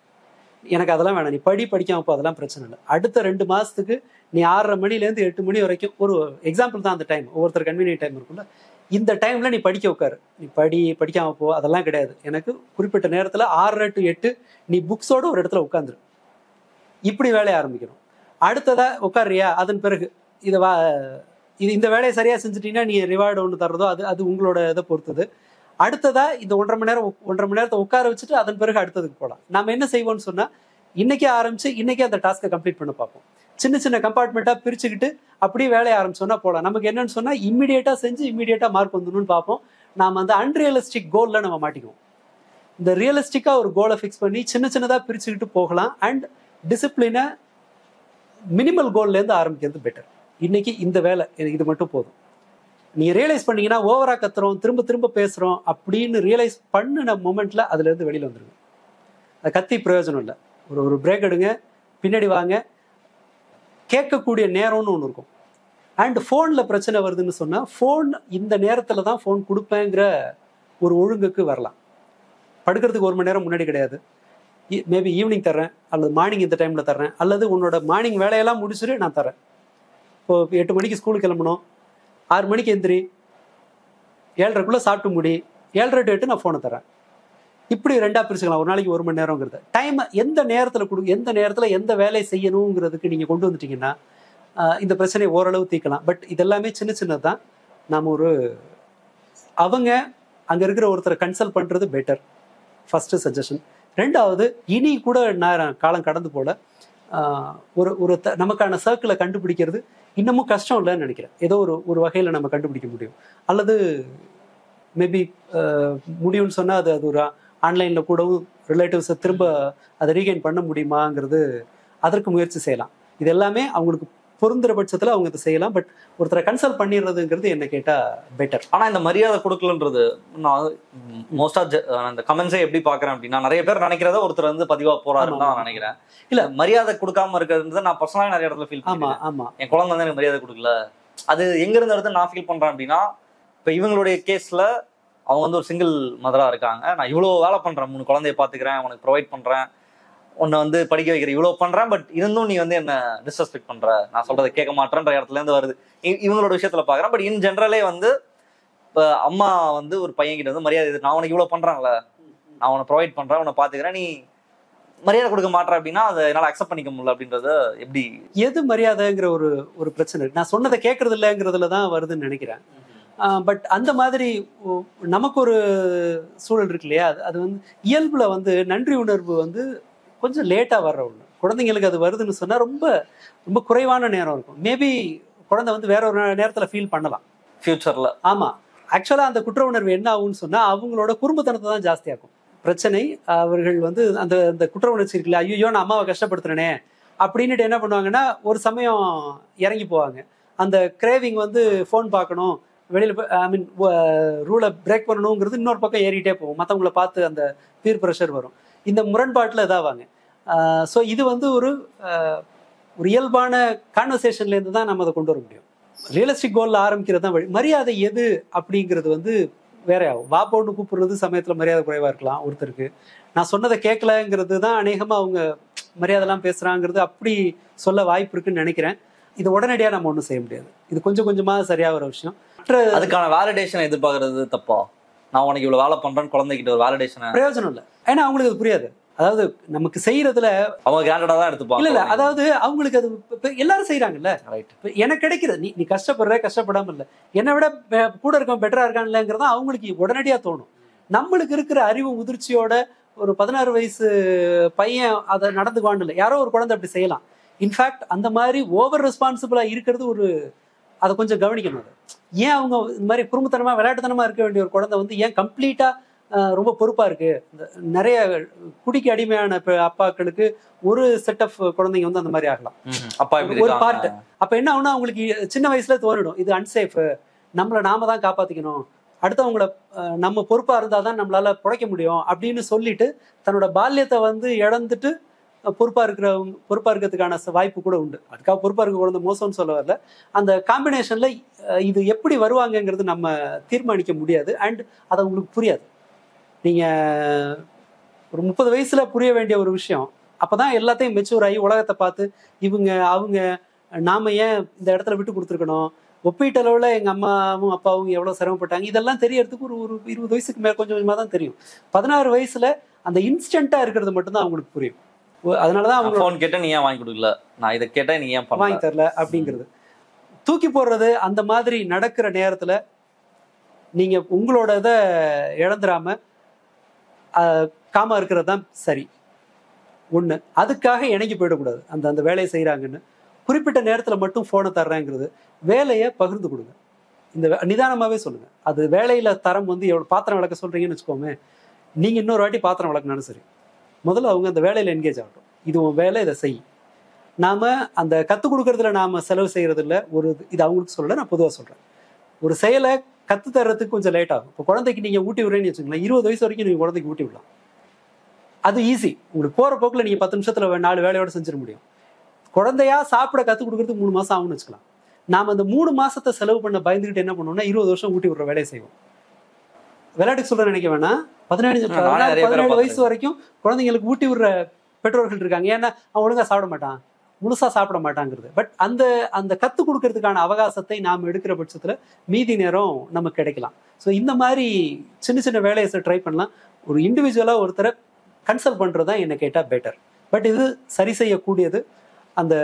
எனக்கு அதெல்லாம் வேணாம், நீ படிக்காம போ, அதெல்லாம் பிரச்சனை இல்லை. அடுத்த 2 மாசத்துக்கு நீ 6:30 மணிலேருந்து 8 மணி வரைக்கும், ஒரு எக்ஸாம்பிள் தான் அந்த டைம், ஒவ்வொருத்தர் கன்வீனியன்ட் டைம் இருக்கும்ல, இந்த டைம்ல நீ படிக்க உட்காரு. நீ படிக்காம போ, அதெல்லாம் கிடையாது. எனக்கு குறிப்பிட்ட நேரத்துல 6:30 to 8 நீ புக்ஸோட ஒரு இடத்துல உட்காந்துரு. இப்படி வேலையை ஆரம்பிக்கணும். அடுத்ததா உட்காரியா, அதன் பிறகு இந்த வேலையை சரியா செஞ்சுட்டீங்கன்னா நீ ரிவார்டு ஒன்று தர்றதோ அது உங்களோட இதை பொறுத்தது. அடுத்ததா இந்த 1.5 மணி நேரத்தை உட்கார வச்சுட்டு அதன் பிறகு அடுத்ததுக்கு போகலாம். நம்ம என்ன செய்வோம்னு சொன்னா, இன்னைக்கே ஆரம்பிச்சு இன்னைக்கே அந்த டாஸ்க்கை கம்ப்ளீட் பண்ண பார்ப்போம். சின்ன சின்ன கம்பார்ட்மெண்ட்டா பிரிச்சுக்கிட்டு அப்படியே வேலையை ஆரம்பிச்சோன்னா போகலாம். நமக்கு என்னன்னு சொன்னா, இம்மிடியேட்டா செஞ்சு இம்மிடியேட்டா மார்க் வந்துடணும்னு பார்ப்போம். நாம அந்த அன்ரியலிஸ்டிக் கோல்ல நம்ம மாட்டிக்குவோம். இந்த ரியலிஸ்டிக்கா ஒரு கோலை ஃபிக்ஸ் பண்ணி சின்ன சின்னதா பிரிச்சுக்கிட்டு போகலாம். அண்ட் டிசிப்ளினை மினிமல் கோல்ல இருந்து ஆரம்பிக்கிறது பெட்டர். இன்னைக்கு இந்த வேலை எனக்கு இது மட்டும் போதும். நீங்க ரியலைஸ் பண்ணீங்கன்னா ஓவரா கத்துறோம், திரும்ப திரும்ப பேசுறோம் அப்படின்னு ரியலைஸ் பண்ணின மொமெண்ட்ல அதுல இருந்து வெளியில வந்துருங்க. அது கத்தி பிரயோஜனம் இல்லை. ஒரு பிரேக் எடுங்க, பின்னாடி வாங்க. கேட்கக்கூடிய நேரம்னு ஒன்று இருக்கும். அண்ட் ஃபோன்ல பிரச்சனை வருதுன்னு சொன்னா, ஃபோன் இந்த நேரத்துல தான் ஃபோன் கொடுப்பேங்கிற ஒரு ஒழுங்குக்கு வரலாம். படுக்கிறதுக்கு 1 மணி நேரம் முன்னாடி கிடையாது, மேபி ஈவினிங் தர்றேன், அல்லது மார்னிங் இந்த டைம்ல தர்றேன், அல்லது உன்னோட மார்னிங் வேலையெல்லாம் முடிச்சுட்டு நான் தரேன். இப்போ 8 மணிக்கு ஸ்கூலுக்கு கிளம்பணும், 6 மணிக்கு எந்திரி, 7:30 சாப்பிட்டு முடி, 7:30 to 8 நான் ஃபோனை தரேன். இப்படி 2ஆ பிரிச்சுக்கலாம். ஒரு நாளைக்கு 1 மணி நேரங்கிறது டைம் எந்த நேரத்தில் எந்த நேரத்தில் எந்த வேலையை செய்யணுங்கிறதுக்கு நீங்கள் கொண்டு வந்துட்டீங்கன்னா இந்த பிரச்சனையை ஓரளவு தீர்க்கலாம். பட் இதெல்லாமே சின்ன சின்னது தான். நாம் அவங்க அங்கே இருக்கிற ஒருத்தரை கன்சல்ட் பண்ணுறது பெட்டர், ஃபஸ்ட்டு சஜஷன். 2வது, இனி கூட காலம் கடந்து போல நமக்கான சர்க்கிளை கண்டுபிடிக்கிறது இன்னமும் கஷ்டம் இல்லைன்னு நினைக்கிறேன். ஏதோ ஒரு வகையில் நம்ம கண்டுபிடிக்க முடியும். அல்லது மேபி முடியும்னு சொன்னால் அது ஒரு ஆன்லைனில் கூடவும் ரிலேட்டிவ்ஸை திரும்ப அதை ரீகெயின் பண்ண முடியுமாங்கிறது, அதற்கு முயற்சி செய்யலாம். இது எல்லாமே அவங்களுக்கு பொருந்துற பட்சத்தில் அவங்க இதை செய்யலாம். பட் ஒருத்தரை கன்சல்ட் பண்ணிடுறதுங்கிறது என்ன கேட்டால் பெட்டர். ஆனால் இந்த மரியாதை கொடுக்கலன்றது நான் மோஸ்டா அந்த கமெண்ட்ஸே எப்படி பார்க்குறேன் அப்படின்னா, நிறைய பேர் நினைக்கிறத ஒருத்தர் வந்து பதிவாக போறாருன்னு தான் நான் நினைக்கிறேன். இல்லை, மரியாதை கொடுக்காம இருக்கிறது நான் பர்சனலாக நிறைய இடத்துல ஃபீல் பண்ணுவேன். ஆமாம், என் குழந்தை வந்து எனக்கு மரியாதை கொடுக்கல, அது எங்கேருந்து வருது நான் ஃபீல் பண்ணுறேன் அப்படின்னா, இப்போ இவங்களுடைய கேஸில் அவங்க வந்து ஒரு சிங்கிள் மதராக இருக்காங்க. நான் இவ்வளோ வேலை பண்ணுறேன், 3 குழந்தைய பார்த்துக்கிறேன், உனக்கு ப்ரொவைட் பண்ணுறேன், உன்னை வந்து படிக்க வைக்கிறேன், இவ்வளோ பண்ணுறேன், பட் இருந்தும் நீ வந்து என்ன டிஸ்ரெஸ்பெக்ட் பண்ணுற, நான் சொல்கிறத கேட்க மாட்டேன்ற இடத்துலேருந்து வருது இவங்களோட விஷயத்தில் பார்க்குறேன். பட் இன் ஜென்ரலே வந்து இப்போ அம்மா வந்து ஒரு பையன்கிட்ட வந்து மரியாதை, நான் உனக்கு இவ்வளோ பண்ணுறாங்களே, நான் உன்னை ப்ரொவைட் பண்ணுறேன், உன்னை பார்த்துக்கிறேன், நீ மரியாதை கொடுக்க மாட்டேன் அப்படின்னா அதை என்னால் அக்செப்ட் பண்ணிக்க முடியல. அப்படின்றத எப்படி எது மரியாதைங்கிற ஒரு பிரச்சனை இருக்கு. நான் சொன்னதை கேட்கறது இல்லைங்கிறதுல தான் வருதுன்னு நினைக்கிறேன். பட் அந்த மாதிரி நமக்கு ஒரு சூழல் இருக்கு இல்லையா, அது வந்து இயல்புல வந்து நன்றி உணர்வு வந்து கொஞ்சம் லேட்டாக வர்ற ஒன்று. குழந்தைங்களுக்கு அது வருதுன்னு சொன்னால் ரொம்ப ரொம்ப குறைவான நேரம் இருக்கும். மேபி குழந்தை வந்து வேற ஒரு நேரத்தில் ஃபீல் பண்ணலாம் ஃபியூச்சரில். ஆமாம், ஆக்சுவலாக அந்த குற்ற உணர்வு என்ன ஆகும்னு சொன்னால் அவங்களோட குறும்புத்தனத்தை தான் ஜாஸ்தியாகும். பிரச்சனை அவர்கள் வந்து அந்த குற்ற உணர்ச்சி இருக்குல்ல, ஐயோ நான் அம்மாவை கஷ்டப்படுத்துறேனே அப்படின்னுட்டு என்ன பண்ணுவாங்கன்னா ஒரு சமயம் இறங்கி போவாங்க. அந்த கிரேவிங் வந்து ஃபோன் பார்க்கணும், வெளியில் ரூலை பிரேக் பண்ணணுங்கிறது இன்னொரு பக்கம் ஏறிட்டே போகும். மற்றவங்களை பார்த்து அந்த பீர் ப்ரெஷர் வரும். இந்த முரண்பாட்டில் இதாவாங்க. ஸோ இது வந்து ஒரு இயல்பான கான்வர்சேஷன்லேருந்து தான் நம்ம அதை கொண்டு வர முடியும். ரியலிஸ்டிக் கோலில் ஆரம்பிக்கிறது தான் வழி. மரியாதை எது அப்படிங்கிறது வந்து வேற ஆகும். வா போன்னு கூப்பிடுறது சமயத்தில் மரியாதை குறைவாக இருக்கலாம் ஒருத்தருக்கு. நான் சொன்னதை கேட்கலங்கிறது தான் அநேகமாக அவங்க மரியாதைலாம் பேசுகிறாங்கிறது அப்படி சொல்ல வாய்ப்பு இருக்குன்னு நினைக்கிறேன். இது உடனடியாக நம்ம ஒன்றும் செய்ய முடியாது. இது கொஞ்சம் கொஞ்சமாக சரியாக வர விஷயம். அதுக்கான வேலிடேஷன் எதிர்பார்க்கறது தப்பா? நான் உனக்கு இவ்வளவு வேலை பண்றேன்னு குழந்தைகிட்ட ஒரு வேலிடேஷன் பிரயோஜனம் இல்லை. ஏன்னா அவங்களுக்கு அது புரியாது. அதாவது நமக்கு செய்யறதுல அவங்க கிராண்டடா தான் எடுத்துப்பாங்க. இல்ல, அதாவது அவங்களுக்கு அது எல்லாரும் செய்யறாங்கல்ல. எனக்கு கிடைக்கிறது, நீ கஷ்டப்படாம இல்ல, என்னை விட கூட இருக்க பெட்டரா இருக்கான்லங்கிறதா அவங்களுக்கு உடனடியா தோணும். நம்மளுக்கு இருக்கிற அறிவு முதிர்ச்சியோட ஒரு 16 வயசு பையன் அதை நடந்துக்குவான்னு இல்லை, யாரோ ஒரு குழந்தை அப்படி செய்யலாம். இன்ஃபேக்ட் அந்த மாதிரி ஓவர் ரெஸ்பான்சிபிளா இருக்கிறது அதை கொஞ்சம் கவனிக்கணும். அது ஏன் அவங்க இந்த மாதிரி குறும்புத்தனமா விளையாட்டுத்தனமா இருக்க வேண்டிய ஒரு குழந்தை வந்து ஏன் கம்ப்ளீட்டா ரொம்ப பொறுப்பா இருக்கு. நிறைய குடிக்கு அடிமையான அப்பாக்களுக்கு ஒரு செட் ஆஃப் குழந்தைங்க வந்து அந்த மாதிரி ஆகலாம். ஒரு பார்ட். அப்ப என்ன ஆகுனா அவங்களுக்கு சின்ன வயசுல தோணிடும், இது அன்சேஃப், நாம தான் காப்பாத்திக்கணும், அடுத்தவங்களை நம்ம பொறுப்பா இருந்தாதான் நம்மளால பிழைக்க முடியும் அப்படின்னு சொல்லிட்டு தன்னோட பால்யத்தை வந்து இழந்துட்டு பொறுப்பா இருக்கிறதுக்கான வாய்ப்பு கூட உண்டு. அதுக்காக பொறுப்பா இருக்க குழந்தை மோசம்னு சொல்ல வரல. அந்த காம்பினேஷன்ல இது எப்படி வருவாங்கங்கிறது நம்ம தீர்மானிக்க முடியாது. அண்ட் அது உங்களுக்கு புரியாது. நீங்க ஒரு 30 வயசுல புரிய வேண்டிய ஒரு விஷயம் அப்பதான் எல்லாத்தையும் மெச்சூர் ஆகி உலகத்தை பார்த்து இவங்க அவங்க நாம ஏன் இந்த இடத்துல விட்டு கொடுத்துருக்கணும், ஒப்பீட்டளவுல எங்க அம்மாவும் அப்பாவும் எவ்வளவு சிரமப்பட்டாங்க, இதெல்லாம் தெரியறதுக்கு ஒரு 20 வயசுக்கு மேல கொஞ்சம் கொஞ்சமா தான் தெரியும். 16 வயசுல அந்த இன்ஸ்டன்டா இருக்கிறது மட்டும்தான் அவங்களுக்கு புரியும். அதனாலதான் அவங்க ஃபோன் கேட்டா நீ ஏன் வாங்கி கொடுக்கல, நான் இதை கேட்டா நீ ஏன் வாங்கி தரல அப்படிங்கிறது தூக்கி போடுறது. அந்த மாதிரி நடக்கிற நேரத்துல நீங்க உங்களோட இதை இழந்துடாம காமா இருக்கிறது தான் சரி. ஒண்ணு, அதுக்காக இணங்கி போயிடக்கூடாது. அந்த வேலையை செய்யறாங்கன்னு குறிப்பிட்ட நேரத்துல மட்டும் போனை தர்றேங்கிறது, வேலையை பகிர்ந்து கொடுங்க. இந்த நிதானமாவே சொல்லுங்க. அது வேலையில தரம் வந்து எவ்வளவு பாத்திரம் விளக்க சொல்றீங்கன்னு வச்சுக்கோமே, நீங்க இன்னொரு வாட்டி பாத்திரம் விளக்குனாலும் சரி, முதல்ல அவங்க அந்த வேலையில என்கேஜ் ஆகட்டும். இது உன் வேலை, இதை செய். நாம அந்த கத்துக் கொடுக்கறதுல நாம செலவு செய்யறது இல்லை. இது அவங்களுக்கு சொல்லல, நான் பொதுவா சொல்றேன். ஒரு செயலை கத்து தர்றதுக்கு கொஞ்சம் லேட் ஆகும். இப்போ குழந்தைக்கு நீங்க ஊட்டி விடுறேன்னு வச்சுக்கோங்களேன், 20 வயசு வரைக்கும் நீங்க குழந்தைக்கு ஊட்டி விடலாம். அது ஈஸி. உங்களுக்கு போற போக்குல நீங்க 10 நிமிஷத்துல 4 வேலையோட செஞ்சிட முடியும். குழந்தையா சாப்பிட கத்து கொடுக்கறதுக்கு 3 மாசம் ஆகும்னு வச்சுக்கலாம். நாம அந்த 3 மாசத்தை செலவு பண்ண பயந்துகிட்டு என்ன பண்ணுவோம்னா 20 வருஷம் ஊட்டி விடுற வேலையை செய்வோம். விளையாட்டுக்கு சொல்ல நினைக்க வேணாம். 17 வயசு வரைக்கும் குழந்தைங்களுக்கு ஊட்டி விடுற பெற்றோர்கள் இருக்காங்க. ஏன்னா அவன் ஒழுங்கா சாப்பிட மாட்டான், முழுசா சாப்பிட மாட்டாங்கிறது. பட் அந்த கத்து கொடுக்கறதுக்கான அவகாசத்தை நாம் எடுக்கிற பட்சத்துல மீதி நேரம் நமக்கு கிடைக்கலாம். ஸோ இந்த மாதிரி சின்ன சின்ன வேலையை ட்ரை பண்ணலாம். ஒரு இண்டிவிஜுவலா ஒருத்தரை கன்சல்ட் பண்றது தான் என்ன கேட்டா பெட்டர். பட் இது சரி செய்யக்கூடியது. அந்த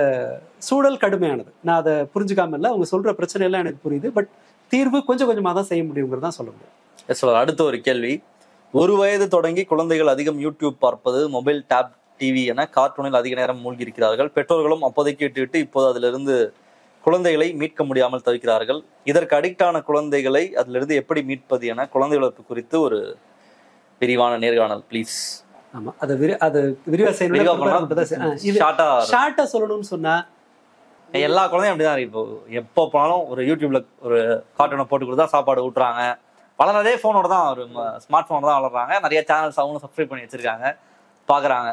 சூழல் கடுமையானது. நான் அதை புரிஞ்சுக்காம இல்லை, அவங்க சொல்ற பிரச்சனை எல்லாம் எனக்கு புரியுது. பட் தீர்வு கொஞ்சம் கொஞ்சமா தான் செய்ய முடியுங்கிறது தான் சொல்ல முடியும். அடுத்த ஒரு கேள்வி, 1 வயது தொடங்கி குழந்தைகள் அதிகம் யூடியூப் பார்ப்பது, மொபைல், டேப், டிவி என கார்ட்டூனில் அதிக நேரம் மூழ்கி இருக்கிறார்கள். பெற்றோர்களும் அப்போதைக்கு விட்டுவிட்டு இப்போது அதிலிருந்து குழந்தைகளை மீட்க முடியாமல் தவிக்கிறார்கள். இதற்கு அடிக்ட் ஆன குழந்தைகளை அதிலிருந்து எப்படி மீட்பது என குழந்தை வளர்ப்பு குறித்து ஒரு விரிவான நேர்காணல் ப்ளீஸ். ஆமா, அது விரிவா ஷார்ட்டா சொல்லணும்னு சொன்னா எல்லா குழந்தையும் அப்படிதான் இருக்கு. இப்போ எப்போ போனாலும் ஒரு யூடியூப்ல ஒரு கார்ட்டூனை போட்டு கொடுத்தா சாப்பாடு ஊட்டுறாங்க. வளர்றதே போனோட தான், ஒரு ஸ்மார்ட் போனோட தான் வளர்றாங்க. நிறைய சேனல்ஸ் அவங்களும் சப்ஸ்கிரைப் பண்ணி வச்சிருக்காங்க, பாக்குறாங்க.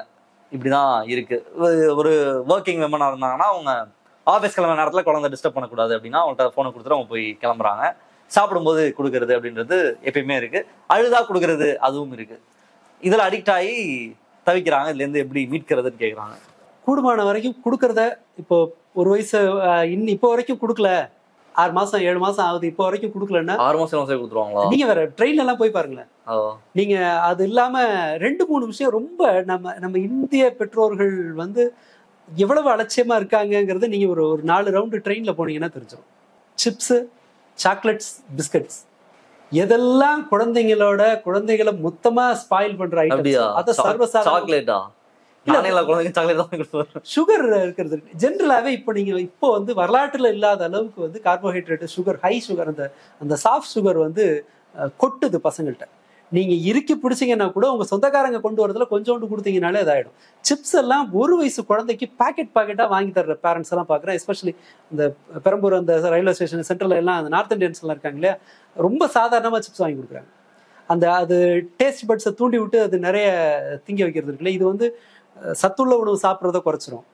இப்படிதான் இருக்கு. ஒரு ஒர்க்கிங் விமனா இருந்தாங்கன்னா அவங்க ஆஃபீஸ் கிளம்புற நேரத்துல குழந்தை டிஸ்டர்ப் பண்ணக்கூடாது அப்படின்னா அவங்கள்ட்ட போனை கொடுத்துட்டு அவங்க போய் கிளம்புறாங்க. சாப்பிடும்போது கொடுக்கறது அப்படின்றது எப்பயுமே இருக்கு. அழுதா கொடுக்கறது அதுவும் இருக்கு. இதுல அடிக்ட் ஆகி தவிக்கிறாங்க. இதுல இருந்து எப்படி மீட்கிறதுன்னு கேக்குறாங்க. கூடுமான வரைக்கும் கொடுக்கறத, இப்போ 1 வயசு இப்போ வரைக்கும் கொடுக்கல, 6 மாசம் 7 மாசம் ஆகுது, இப்போ வரைக்கும் கொடுக்கலன்னா 6 மாசம் கொடுத்துருவாங்களா? நீங்க வேற ட்ரெயின்ல எல்லாம் போய் பாருங்களேன். நீங்க அது இல்லாம 2-3 விஷயம் ரொம்ப நம்ம இந்திய பெற்றோர்கள் வந்து எவ்வளவு அலட்சியமா இருக்காங்கிறது நீங்க ஒரு 4 ரவுண்டு ட்ரெயின்ல போனீங்கன்னா தெரிஞ்சிடும். சிப்ஸ், சாக்லேட்ஸ், பிஸ்கட்ஸ், எதெல்லாம் குழந்தைகளை மொத்தமா ஸ்பாயில் பண்ற ஐட்டம். அது சர்வசாதாரண. சுகர் இருக்கிறது ஜென்ரலாவே இப்போ வந்து வரலாற்றுல இல்லாத அளவுக்கு வந்து கார்போஹைட்ரேட், சுகர், ஹை சுகர், அந்த சாஃப்ட் சுகர் வந்து கொட்டுது பசங்கள்கிட்ட. நீங்க இறுக்கி பிடிச்சிங்கன்னா கூட உங்க சொந்தக்காரங்க கொண்டு வரதுல கொஞ்சோண்டு கொடுத்தீங்கனாலே இதாயிடும். சிப்ஸ் எல்லாம் 1 வயசு குழந்தைக்கு பாக்கெட்டா வாங்கி தர்ற பேரண்ட்ஸ் எல்லாம் பாக்குறேன். எஸ்பெஷலி இந்த பெரம்பூர் அந்த ரயில்வே ஸ்டேஷன் சென்ட்ரல் எல்லாம் அந்த நார்த் இந்தியன்ஸ் எல்லாம் இருக்காங்க இல்லையா, ரொம்ப சாதாரணமா சிப்ஸ் வாங்கி கொடுக்குறாங்க. அது டேஸ்ட் பட்ஸை தூண்டி விட்டு அது நிறைய திங்க வைக்கிறது இருக்குல்ல. இது வந்து சத்துள்ள உணவு சாப்பிட்றத குறைச்சிரும்.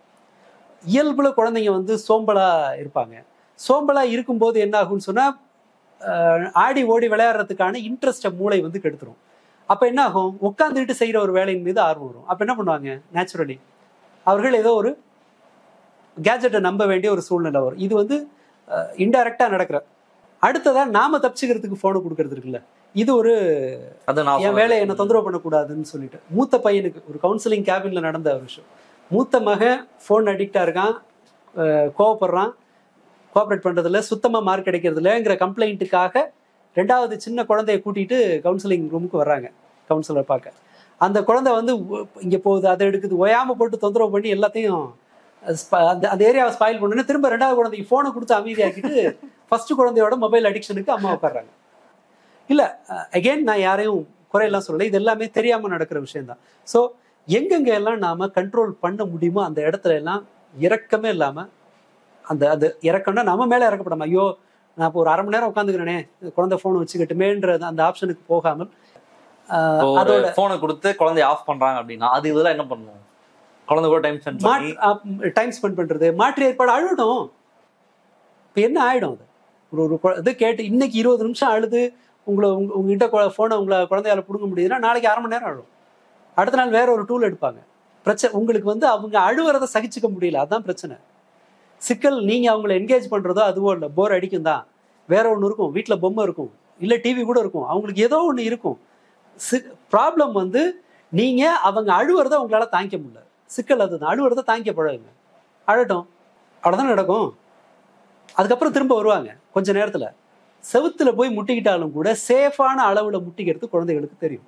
இயல்புல குழந்தைங்க வந்து சோம்பலா இருப்பாங்க. சோம்பலா இருக்கும்போது என்ன ஆகும்னு சொன்னா ஆடி ஓடி விளையாடுறதுக்கான இன்ட்ரெஸ்ட மூளை வந்து கெடுத்துரும். அப்ப என்ன ஆகும், உட்காந்துட்டு செய்யற ஒரு வேலையின் மீது ஆர்வம் வரும். அப்ப என்ன பண்ணுவாங்க, நேச்சுரலி அவர்கள் ஏதோ ஒரு கேஜெட்டை நம்ப வேண்டிய ஒரு சூழ்நிலை வரும். இது வந்து இன்டைரக்டா நடக்கிற. அடுத்ததா நாம தப்பிச்சுக்கிறதுக்கு போனை கொடுக்கறது இருக்குல்ல, இது ஒரு என் வேலையை என்ன தொந்தரவு பண்ணக்கூடாதுன்னு சொல்லிட்டு மூத்த பையனுக்கு ஒரு கவுன்சிலிங் கேபின்ல நடந்த ஒரு விஷயம். மூத்த மகன் போன் அடிக்டா இருக்கான், கோவப்படுறான், கோஆப்ரேட் பண்றதுல, சுத்தமா மார்க் கிடைக்கிறது இல்லைங்கிற கம்ப்ளைண்ட்டுக்காக 2வது சின்ன குழந்தைய கூட்டிட்டு கவுன்சிலிங் ரூமுக்கு வர்றாங்க கவுன்சிலர் பார்க்க. அந்த குழந்தை வந்து இங்க போகுது, அதை எடுக்குது, ஓயாம போட்டு தொந்தரவு பண்ணி எல்லாத்தையும் அந்த ஏரியாவை ஸ்பாயில் பண்ணு. திரும்ப 2வது குழந்தைக்கு போனை கொடுத்து அமைதியாக்கிட்டு ஃபர்ஸ்ட் குழந்தையோட மொபைல் அடிக்ஷனுக்கு அம்மா உட்கார்றாங்க. இல்ல அகெயின் நான் யாரையும் குறையெல்லாம் சொல்லலை, இது எல்லாமே தெரியாம நடக்கிற விஷயம்தான். ஸோ எங்கெங்க எல்லாம் நாம கண்ட்ரோல் பண்ண முடியுமோ அந்த இடத்துல எல்லாம் இரக்கமே இல்லாம, அது இறக்கம்னா நம்ம மேல இறக்கப்படாம, ஐயோ நான் இப்போ ஒரு 1/2 மணி நேரம் உட்காந்துக்கிறேனே குழந்தை போன் வச்சுக்கிட்டுமேன்ற அந்த ஆப்ஷனுக்கு போகாமல் அதோட போனை கொடுத்து குழந்தைய ஆஃப் பண்றாங்க அப்படின்னா அது இதெல்லாம் என்ன பண்ணுவோம்? குழந்தை கூட டைம் ஸ்பெண்ட் பண்றது, மாற்று ஏற்பாடு. அழுடும். இப்போ என்ன ஆயிடும் அது? ஒரு இது கேட்டு இன்னைக்கு 20 நிமிஷம் அழுது உங்ககிட்ட போனை உங்களை குழந்தையால பிடுங்க முடியுதுன்னா நாளைக்கு 1/2 மணி நேரம் அழும். அடுத்த நாள் வேற ஒரு டூல் எடுப்பாங்க. பிரச்சனை உங்களுக்கு வந்து அவங்க அழுவுறதை சகிச்சுக்க முடியல, அதுதான் பிரச்சனை. சிக்கல் நீங்க அவங்களை என்கேஜ் பண்றதோ அதுவோ இல்லை, போர் அடிக்கும் தான். வேற ஒன்று இருக்கும், வீட்டில் பொம்மை இருக்கும், இல்லை டிவி கூட இருக்கும், அவங்களுக்கு ஏதோ ஒன்று இருக்கும். ப்ராப்ளம் வந்து நீங்க அவங்க அழுவுறத உங்களால தாங்கிக்க முடியல. சிக்கல் அதுதான். அழுவுறத தாங்கிக்க பழகுங்க, அழட்டும், அவ்வளோதான் நடக்கும். அதுக்கப்புறம் திரும்ப வருவாங்க கொஞ்ச நேரத்துல. செவுத்துல போய் முட்டிக்கிட்டாலும் கூட சேஃபான அளவுல முட்டிக்கிறது குழந்தைகளுக்கு தெரியும்.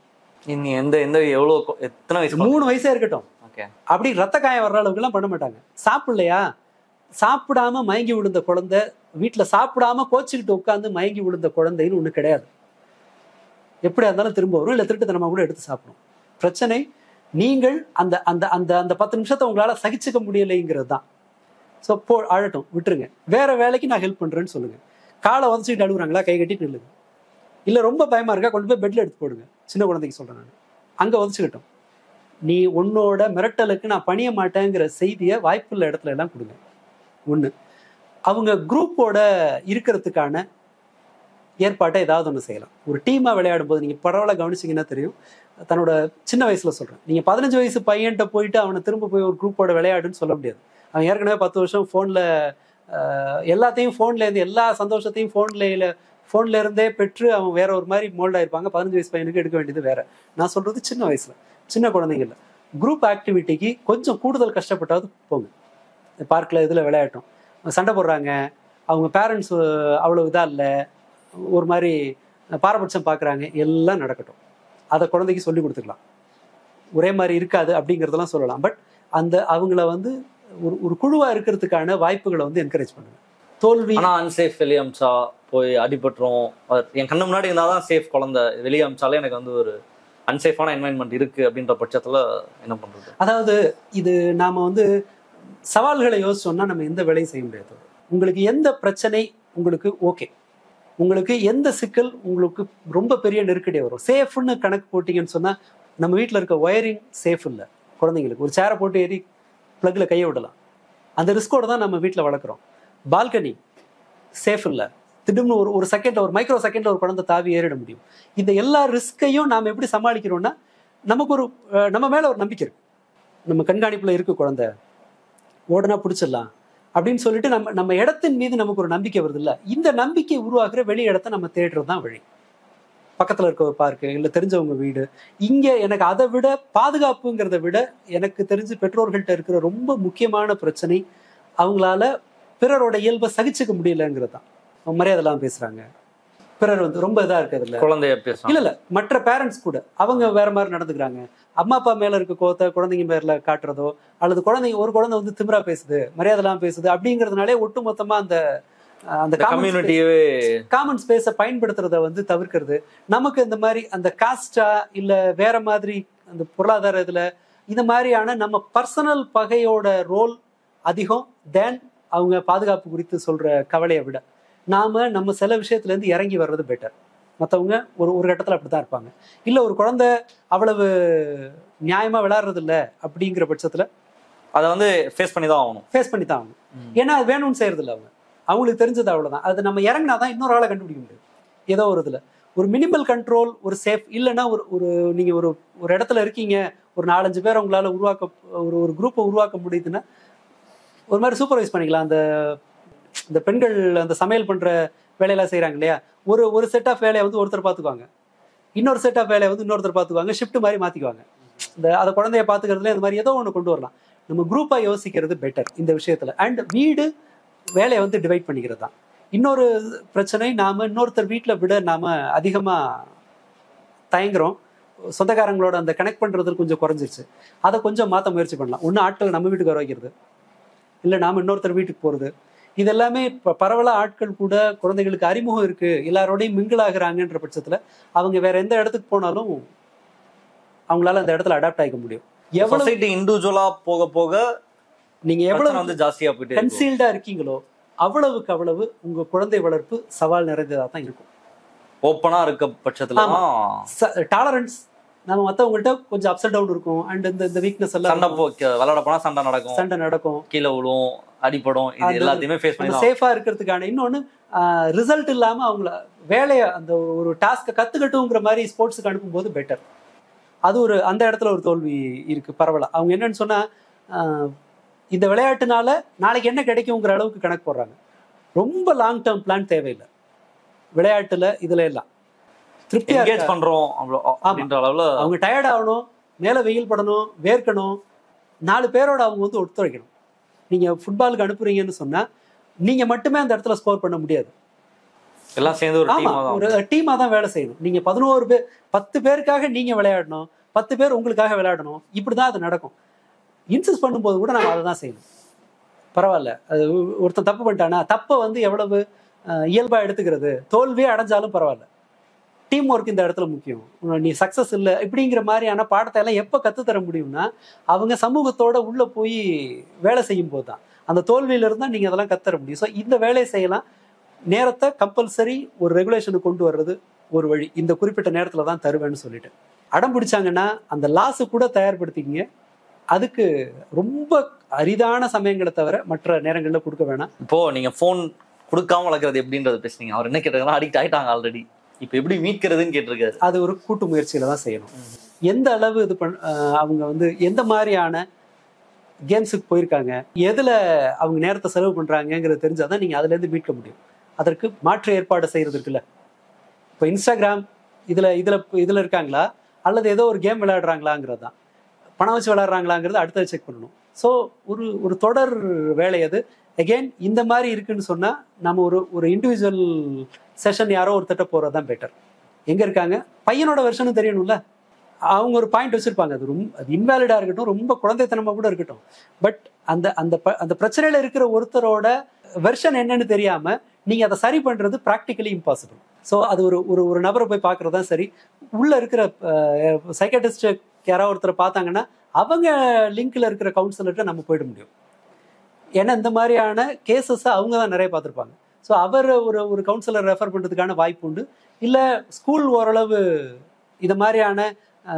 எத்தனை வயசு? 3 வயசே இருக்கட்டும். அப்படி ரத்த காயம் வர்ற அளவுக்கு எல்லாம் பண்ண மாட்டாங்க. சாப்பிடலையா, சாப்பிடாம மயங்கி விழுந்த குழந்தை, வீட்டுல சாப்பிடாம கோச்சுக்கிட்டு உட்காந்து மயங்கி விழுந்த குழந்தைன்னு ஒண்ணு கிடையாது. எப்படியா இருந்தாலும் திரும்ப வரும், இல்ல திருட்டுத்தனமா கூட எடுத்து சாப்பிடும். பிரச்சனை நீங்கள் அந்த அந்த அந்த அந்த 10 நிமிஷத்தை உங்களால சகிச்சுக்க முடியலைங்கிறது தான். ஸோ அழட்டும், விட்டுருங்க. வேற வேலைக்கு நான் ஹெல்ப் பண்றேன்னு சொல்லுங்க. காலை உதச்சிட்டு அழுகுறாங்களா, கை கட்டிட்டு நில்லுங்க. இல்லை ரொம்ப பயமா இருக்கா, கொண்டு போய் பெட்ல எடுத்து போடுங்க. சின்ன குழந்தைக்கு சொல்றேன் நான், அங்க உதச்சிக்கிட்டோம். நீ உன்னோட மிரட்டலுக்கு நான் பணிய மாட்டேங்கிற செய்தியை வாய்ப்புள்ள இடத்துல எல்லாம் கொடுங்க. ஒண்ணு, அவங்க குரூப்போட இருக்கிறதுக்கான ஏற்பாட்டை ஏதாவது ஒன்று செய்யலாம். ஒரு டீமா விளையாடும் போது நீங்க பரவாயில்ல கவனிச்சிங்கன்னா தெரியும். தன்னோட சின்ன வயசுல சொல்றேன், நீங்க 15 வயசு பையன்கிட்ட போயிட்டு அவனை திரும்ப போய் ஒரு குரூப்போட விளையாடுன்னு சொல்ல முடியாது. அவன் ஏற்கனவே 10 வருஷம் ஃபோனில் எல்லாத்தையும் ஃபோன்லேருந்து எல்லா சந்தோஷத்தையும் ஃபோன்ல இருந்தே பெற்று அவன் வேற ஒரு மாதிரி மோல்டாக இருப்பாங்க. 15 வயசு பையனுக்கு எடுக்க வேண்டியது வேற. நான் சொல்றது சின்ன வயசுல, சின்ன குழந்தைங்கள்ல குரூப் ஆக்டிவிட்டிக்கு கொஞ்சம் கூடுதல் கஷ்டப்பட்டாவது போங்க. பார்க்கில் இதில் விளையாட்டும். சண்டை போடுறாங்க, அவங்க பேரண்ட்ஸ் அவ்வளோ இதாக இல்லை, ஒரு மாதிரி பாரபட்சம் பார்க்குறாங்க, எல்லாம் நடக்கட்டும். அதை குழந்தைக்கு சொல்லி கொடுத்துக்கலாம். ஒரே மாதிரி இருக்காது அப்படிங்கிறதெல்லாம் சொல்லலாம். பட் அந்த அவங்கள வந்து ஒரு குழுவா இருக்கிறதுக்கான வாய்ப்புகளை வந்து என்கரேஜ் பண்ணுங்க. தோல்வி அன்சேஃப் வெளியே அமிச்சா போய் அடிபட்டுரும், என் கண்ணு முன்னாடி இருந்தாதான் சேஃப். குழந்தை வெளியே அமிச்சாலே எனக்கு வந்து ஒரு அன்சேஃபான என்வாயன்மெண்ட் இருக்கு அப்படின்ற பட்சத்துல என்ன பண்றது? அதாவது இது நாம வந்து சவால்களை யோசிச்சோம்னா நம்ம எந்த வேலையும் செய்ய முடியாது. உங்களுக்கு எந்த பிரச்சனை உங்களுக்கு ஓகே, உங்களுக்கு எந்த சிக்கல் உங்களுக்கு ரொம்ப பெரிய நெருக்கடி வரும், சேஃப்னு கணக்கு போட்டீங்கன்னு சொன்னா, நம்ம வீட்டில் இருக்க ஒயரிங் சேஃப் இல்லை. குழந்தைங்களுக்கு ஒரு சேரை போட்டு ஏறி பிளக்ல கையை விடலாம், அந்த ரிஸ்கோட தான் நம்ம வீட்டில் வளர்க்குறோம். பால்கனி சேஃப் இல்லை, திடீர்னு ஒரு செகண்ட்ல, ஒரு மைக்ரோ செகண்ட்ல ஒரு குழந்தை தாவி ஏறிட முடியும். இந்த எல்லா ரிஸ்கையும் நாம் எப்படி சமாளிக்கிறோம்னா, நமக்கு நம்ம மேல ஒரு நம்பிக்கை இருக்கு, நம்ம கண்காணிப்புல இருக்கு குழந்தை, ஓடனா பிடிச்சிடலாம் அப்படின்னு சொல்லிட்டு நம்ம இடத்தின் மீது நமக்கு ஒரு நம்பிக்கை வருது இல்ல. இந்த நம்பிக்கை உருவாக்குற வெளி இடத்த நம்ம தேடுறது தான் வழி. பக்கத்துல இருக்க ஒரு பார்க்கு, இல்லை தெரிஞ்சவங்க வீடு. இங்க எனக்கு அதை விட பாதுகாப்புங்கிறத விட எனக்கு தெரிஞ்சு பெற்றோர்கள்ட்ட இருக்கிற ரொம்ப முக்கியமான பிரச்சனை அவங்களால பிறரோட இயல்பை சகிச்சுக்க முடியலங்கிறது தான். மரியாதை எல்லாம் பேசுறாங்க, பிறர் வந்து ரொம்ப இதா இருக்கிறது இல்ல, குழந்தைய பேசுறாங்க, இல்ல மற்ற பேரண்ட்ஸ் கூட அவங்க வேற மாதிரி நடந்துக்கிறாங்க. அம்மா அப்பா மேல இருக்க கோவத்தை குழந்தைங்க மேல காட்டுறதோ, அல்லது ஒரு குழந்தை வந்து திமிரா பேசுது, மரியாதை எல்லாம் பேசுது அப்படிங்கிறதுனாலே ஒட்டு மொத்தமா அந்த காமன் ஸ்பேஸை பயன்படுத்துறத வந்து தவிர்க்கிறது. நமக்கு இந்த மாதிரி அந்த காஸ்டா இல்ல வேற மாதிரி அந்த பொருளாதார இதுல இந்த மாதிரியான நம்ம பர்சனல் பகையோட ரோல் அதிகம் தேன் அவங்க பாதுகாப்பு குறித்து சொல்ற கவலையை விட நம்ம சில விஷயத்துல இருந்து இறங்கி வர்றது பெட்டர். மற்றவங்க ஒரு கட்டத்துல அப்படித்தான் இருப்பாங்க. இல்ல ஒரு குழந்தை அவ்வளவு நியாயமா விளையாடுறது இல்லை அப்படிங்கிற பட்சத்துல அதை வந்து ஃபேஸ் பண்ணி தான் ஆகணும். ஏன்னா அது வேணும்னு செய்யறது இல்லை. அவங்களுக்கு தெரிஞ்சது அவ்வளவுதான். அது நம்ம இறங்கினாதான் இன்னொரு ஆளை கண்டுபிடிக்க முடியும். ஏதோ ஒரு இதுல ஒரு மினிமல் கண்ட்ரோல், ஒரு சேஃப் இல்லைன்னா நீங்க ஒரு இடத்துல இருக்கீங்க, ஒரு 4-5 பேர் உங்களால ஒரு குரூப்பை உருவாக்க முடியுதுன்னா ஒரு மாதிரி சூப்பர்வைஸ் பண்ணிக்கலாம். இந்த பெண்கள் அந்த சமையல் பண்ற வேலையெல்லாம் செய்யறாங்க இல்லையா, ஒரு செட் ஆஃப் வேலையை வந்து ஒருத்தர் பார்த்துக்குவாங்க, இன்னொரு செட் ஆஃப் வேலையை வந்து இன்னொருத்தர் பார்த்துக்குவாங்க, ஷிஃப்ட் மாதிரி மாத்திக்குவாங்க. அதை குழந்தைய பார்த்துக்கிறதுல இந்த மாதிரி ஏதோ ஒன்று கொண்டு வரலாம். நம்ம குரூப்பா யோசிக்கிறது பெட்டர் இந்த விஷயத்துல. அண்ட் வீடு வேலையை வந்து டிவைட் பண்ணிக்கிறது தான். இன்னொரு பிரச்சனை, நாம இன்னொருத்தர் வீட்டில் விட நாம அதிகமா தயங்குறோம். சொந்தக்காரங்களோட அந்த கனெக்ட் பண்றது கொஞ்சம் குறைஞ்சிருச்சு. அதை கொஞ்சம் மாற்ற முயற்சி பண்ணலாம். ஒன்று ஆட்கள் நம்ம வீட்டுக்கு வர வைக்கிறது, இல்லை நாம இன்னொருத்தர் வீட்டுக்கு போறது. இது எல்லாமே பரவலா ஆட்கள் கூட குழந்தைகளுக்கு அறிமுகம் இருக்கு, எல்லாரோடையும் மிங்கிள் ஆகுறாங்கன்ற பட்சத்துல அவங்க வேற எந்த இடத்துக்கு போனாலும் அவங்களால அந்த இடத்துல அடாப்ட் ஆகிக்க முடியும். எவ்வளவு இண்டிவிஜுவலா போக போக நீங்க எவ்வளவு வந்து ஜாஸ்தியா போயிட்டு கன்சீல்டா இருக்கீங்களோ அவ்வளவுக்கு அவ்வளவு உங்க குழந்தை வளர்ப்பு சவால் நிறைந்ததா தான் இருக்கும். ஓப்பனா இருக்க பட்சத்துல டாலரன்ஸ் நம்ம மற்றவங்கள்ட்ட கொஞ்சம் அப்ஸ் அண்ட் டவுன் இருக்கும். அண்ட் இந்த வீக்னஸ் எல்லாம் சண்டை விளையாட போனா சண்டை நடக்கும், கீழே விழுவும், அடிப்படும், இது எல்லாத்தையுமே ஃபேஸ் பண்ணி சேஃபா இருக்கிறதுக்கான. இன்னொன்னு ரிசல்ட் இல்லாம அவங்கள வேலையை அந்த ஒரு டாஸ்க்கை கத்துக்கட்டுங்கிற மாதிரி ஸ்போர்ட்ஸுக்கு அனுப்பும்போது பெட்டர். அது ஒரு அந்த இடத்துல ஒரு தோல்வி இருக்கு பரவாயில்ல. அவங்க என்னன்னு சொன்னா இந்த விளையாட்டுனால நாளைக்கு என்ன கிடைக்குங்கிற அளவுக்கு கணக்கு போடுறாங்க. ரொம்ப லாங் டேர்ம் பிளான் தேவையில்லை விளையாட்டுல. இதுல எல்லாம் திருப்தியா பண்றோம் அப்படின்ற அளவுல அவங்க டயர்ட் ஆகணும், மேல வெயில் படணும், வேர்க்கணும், 4 பேரோட அவங்க வந்து ஒத்துழைக்கணும். நீங்க ஃபுட்பாலுக்கு அனுப்புறீங்கன்னு சொன்னா நீங்க மட்டுமே அந்த இடத்துல ஸ்கோர் பண்ண முடியாது. எல்லாம் சேர்ந்து ஒரு டீமா தான் வேலை செய்யணும். நீங்க 11 பேர் 10 பேருக்காக நீங்க விளையாடணும், 10 பேர் உங்களுக்காக விளையாடணும். இப்படிதான் அது நடக்கும். இன்சிஸ்ட் பண்ணும்போது கூட நம்ம அதை தான் செய்யணும். பரவாயில்ல, அது ஒருத்தன் தப்பு பண்ணிட்டானா தப்பை வந்து எவ்வளவு இயல்பா எடுத்துக்கிறது. தோல்வியே அடைஞ்சாலும் பரவாயில்ல, டீம் ஒர்க் இந்த இடத்துல முக்கியம். நீ சக்சஸ் இல்லை இப்படிங்கிற மாதிரியான பாடத்தை எல்லாம் எப்போ கற்றுத்தர முடியும்னா அவங்க சமூகத்தோட உள்ள போய் வேலை செய்யும் போது தான். அந்த தோல்வியில இருந்தா நீங்க அதெல்லாம் கத்துற முடியும். ஸோ இந்த வேலையை செய்யலாம். நேரத்தை கம்பல்சரி ஒரு ரெகுலேஷனுக்கு கொண்டு வர்றது ஒரு வழி. இந்த குறிப்பிட்ட நேரத்துல தான் தருவேன்னு சொல்லிட்டு அடம் பிடிச்சாங்கன்னா அந்த லாஸு கூட தயார்படுத்திக்கிங்க. அதுக்கு ரொம்ப அரிதான சமயங்களை தவிர மற்ற நேரங்களில் கொடுக்க வேணாம். இப்போ நீங்க போன் கொடுக்காம வளர்க்குறது எப்படின்றது பேசுனீங்க. அவர் என்ன கேட்டாங்கன்னா அடிக்ட் ஆயிட்டாங்க ஆல்ரெடி, இப்போ எப்படி மீட்கிறதுன்னு கேட்டிருக்காரு. அது ஒரு கூட்டு முயற்சியில தான் செய்யணும். எந்த அளவு இது அவங்க வந்து எந்த மாதிரியான கேம்ஸுக்கு போயிருக்காங்க, எதுல அவங்க நேரத்தை செலவு பண்றாங்கிறது தெரிஞ்சாதான் நீங்க அதுல இருந்து மீட்க முடியும். அதற்கு மாற்று ஏற்பாடு செய்யறது இருக்குல்ல. இப்போ இன்ஸ்டாகிராம் இதுல இருக்காங்களா அல்லது ஏதோ ஒரு கேம் விளையாடுறாங்களாங்கிறது தான். பணம் வச்சு விளையாடுறாங்களாங்கிறது அடுத்தது செக் பண்ணணும். ஸோ ஒரு தொடர் வேலை அது. அகெயின் இந்த மாதிரி இருக்குன்னு சொன்னா நம்ம ஒரு இண்டிவிஜுவல் செஷன் யாரோ ஒருத்தட்ட போறது தான் பெட்டர். எங்க இருக்காங்க பையனோட வெர்ஷனும் தெரியணும்ல. அவங்க ஒரு பாயிண்ட் வச்சிருப்பாங்க. அது இன்வாலிடா இருக்கட்டும், ரொம்ப குழந்தைத்தனமா கூட இருக்கட்டும். பட் அந்த பிரச்சனையில இருக்கிற ஒருத்தரோட வெர்ஷன் என்னன்னு தெரியாம நீங்க அதை சரி பண்றது ப்ராக்டிக்கலி இம்பாசிபிள். ஸோ அது ஒரு நபரை போய் பார்க்கறது தான் சரி. உள்ள இருக்கிற சைக்காட்ரிஸ்ட் யாராவது ஒருத்தரை பார்த்தாங்கன்னா அவங்க லிங்க்ல இருக்கிற கவுன்சிலர்கிட்ட நம்ம போயிட முடியும். ஏன்னா இந்த மாதிரியான கேசஸை அவங்க தான் நிறைய பார்த்துருப்பாங்க. ஸோ அவர் ஒரு கவுன்சிலர் ரெஃபர் பண்ணுறதுக்கான வாய்ப்பு உண்டு. இல்லை ஸ்கூல் ஓரளவு இது மாதிரியான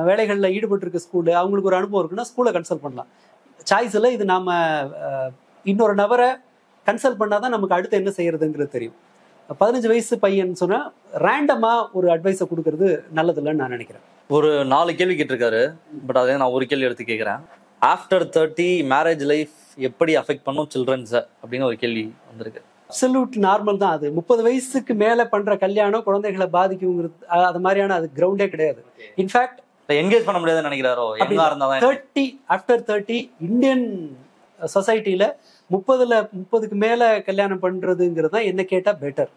வேலைகளில் ஈடுபட்டிருக்க ஸ்கூலு அவங்களுக்கு ஒரு அனுபவம் இருக்குன்னா ஸ்கூலை கன்சல்ட் பண்ணலாம். சாய்ஸில் இது நாம் இன்னொரு நபரை கன்சல்ட் பண்ணால் தான் நமக்கு அடுத்து என்ன செய்யறதுங்கிறது தெரியும். 15 வயசு பையன் சொன்னால் ரேண்டமாக ஒரு அட்வைஸை கொடுக்கறது நல்லதில்லைன்னு நான் நினைக்கிறேன். ஒரு 4 கேள்வி கேட்டிருக்காரு. பட் அதே நான் ஒரு கேள்வி எடுத்து கேட்குறேன். ஆஃப்டர் 30 மேரேஜ் லைஃப் எப்படி அஃபெக்ட் பண்ணும் சில்ட்ரன்ஸை அப்படின்னு ஒரு கேள்வி வந்திருக்கு. அப்சல்யூட் நார்மல் தான் அது. 30 வயசுக்கு மேல பண்ற கல்யாணம் குழந்தைகளை பாதிக்குங்கிறது அது மாதிரியான அது கிரவுண்டே கிடையாது. இன்ஃபேக்ட் என்கேஜ் பண்ண முடியாதுன்னு நினைக்கிறாரோ. ஆஃப்டர் 30 இந்தியன் சொசைட்டில 30க்கு மேல கல்யாணம் பண்றதுங்கிறது தான் என்ன கேட்டா பெட்டர்.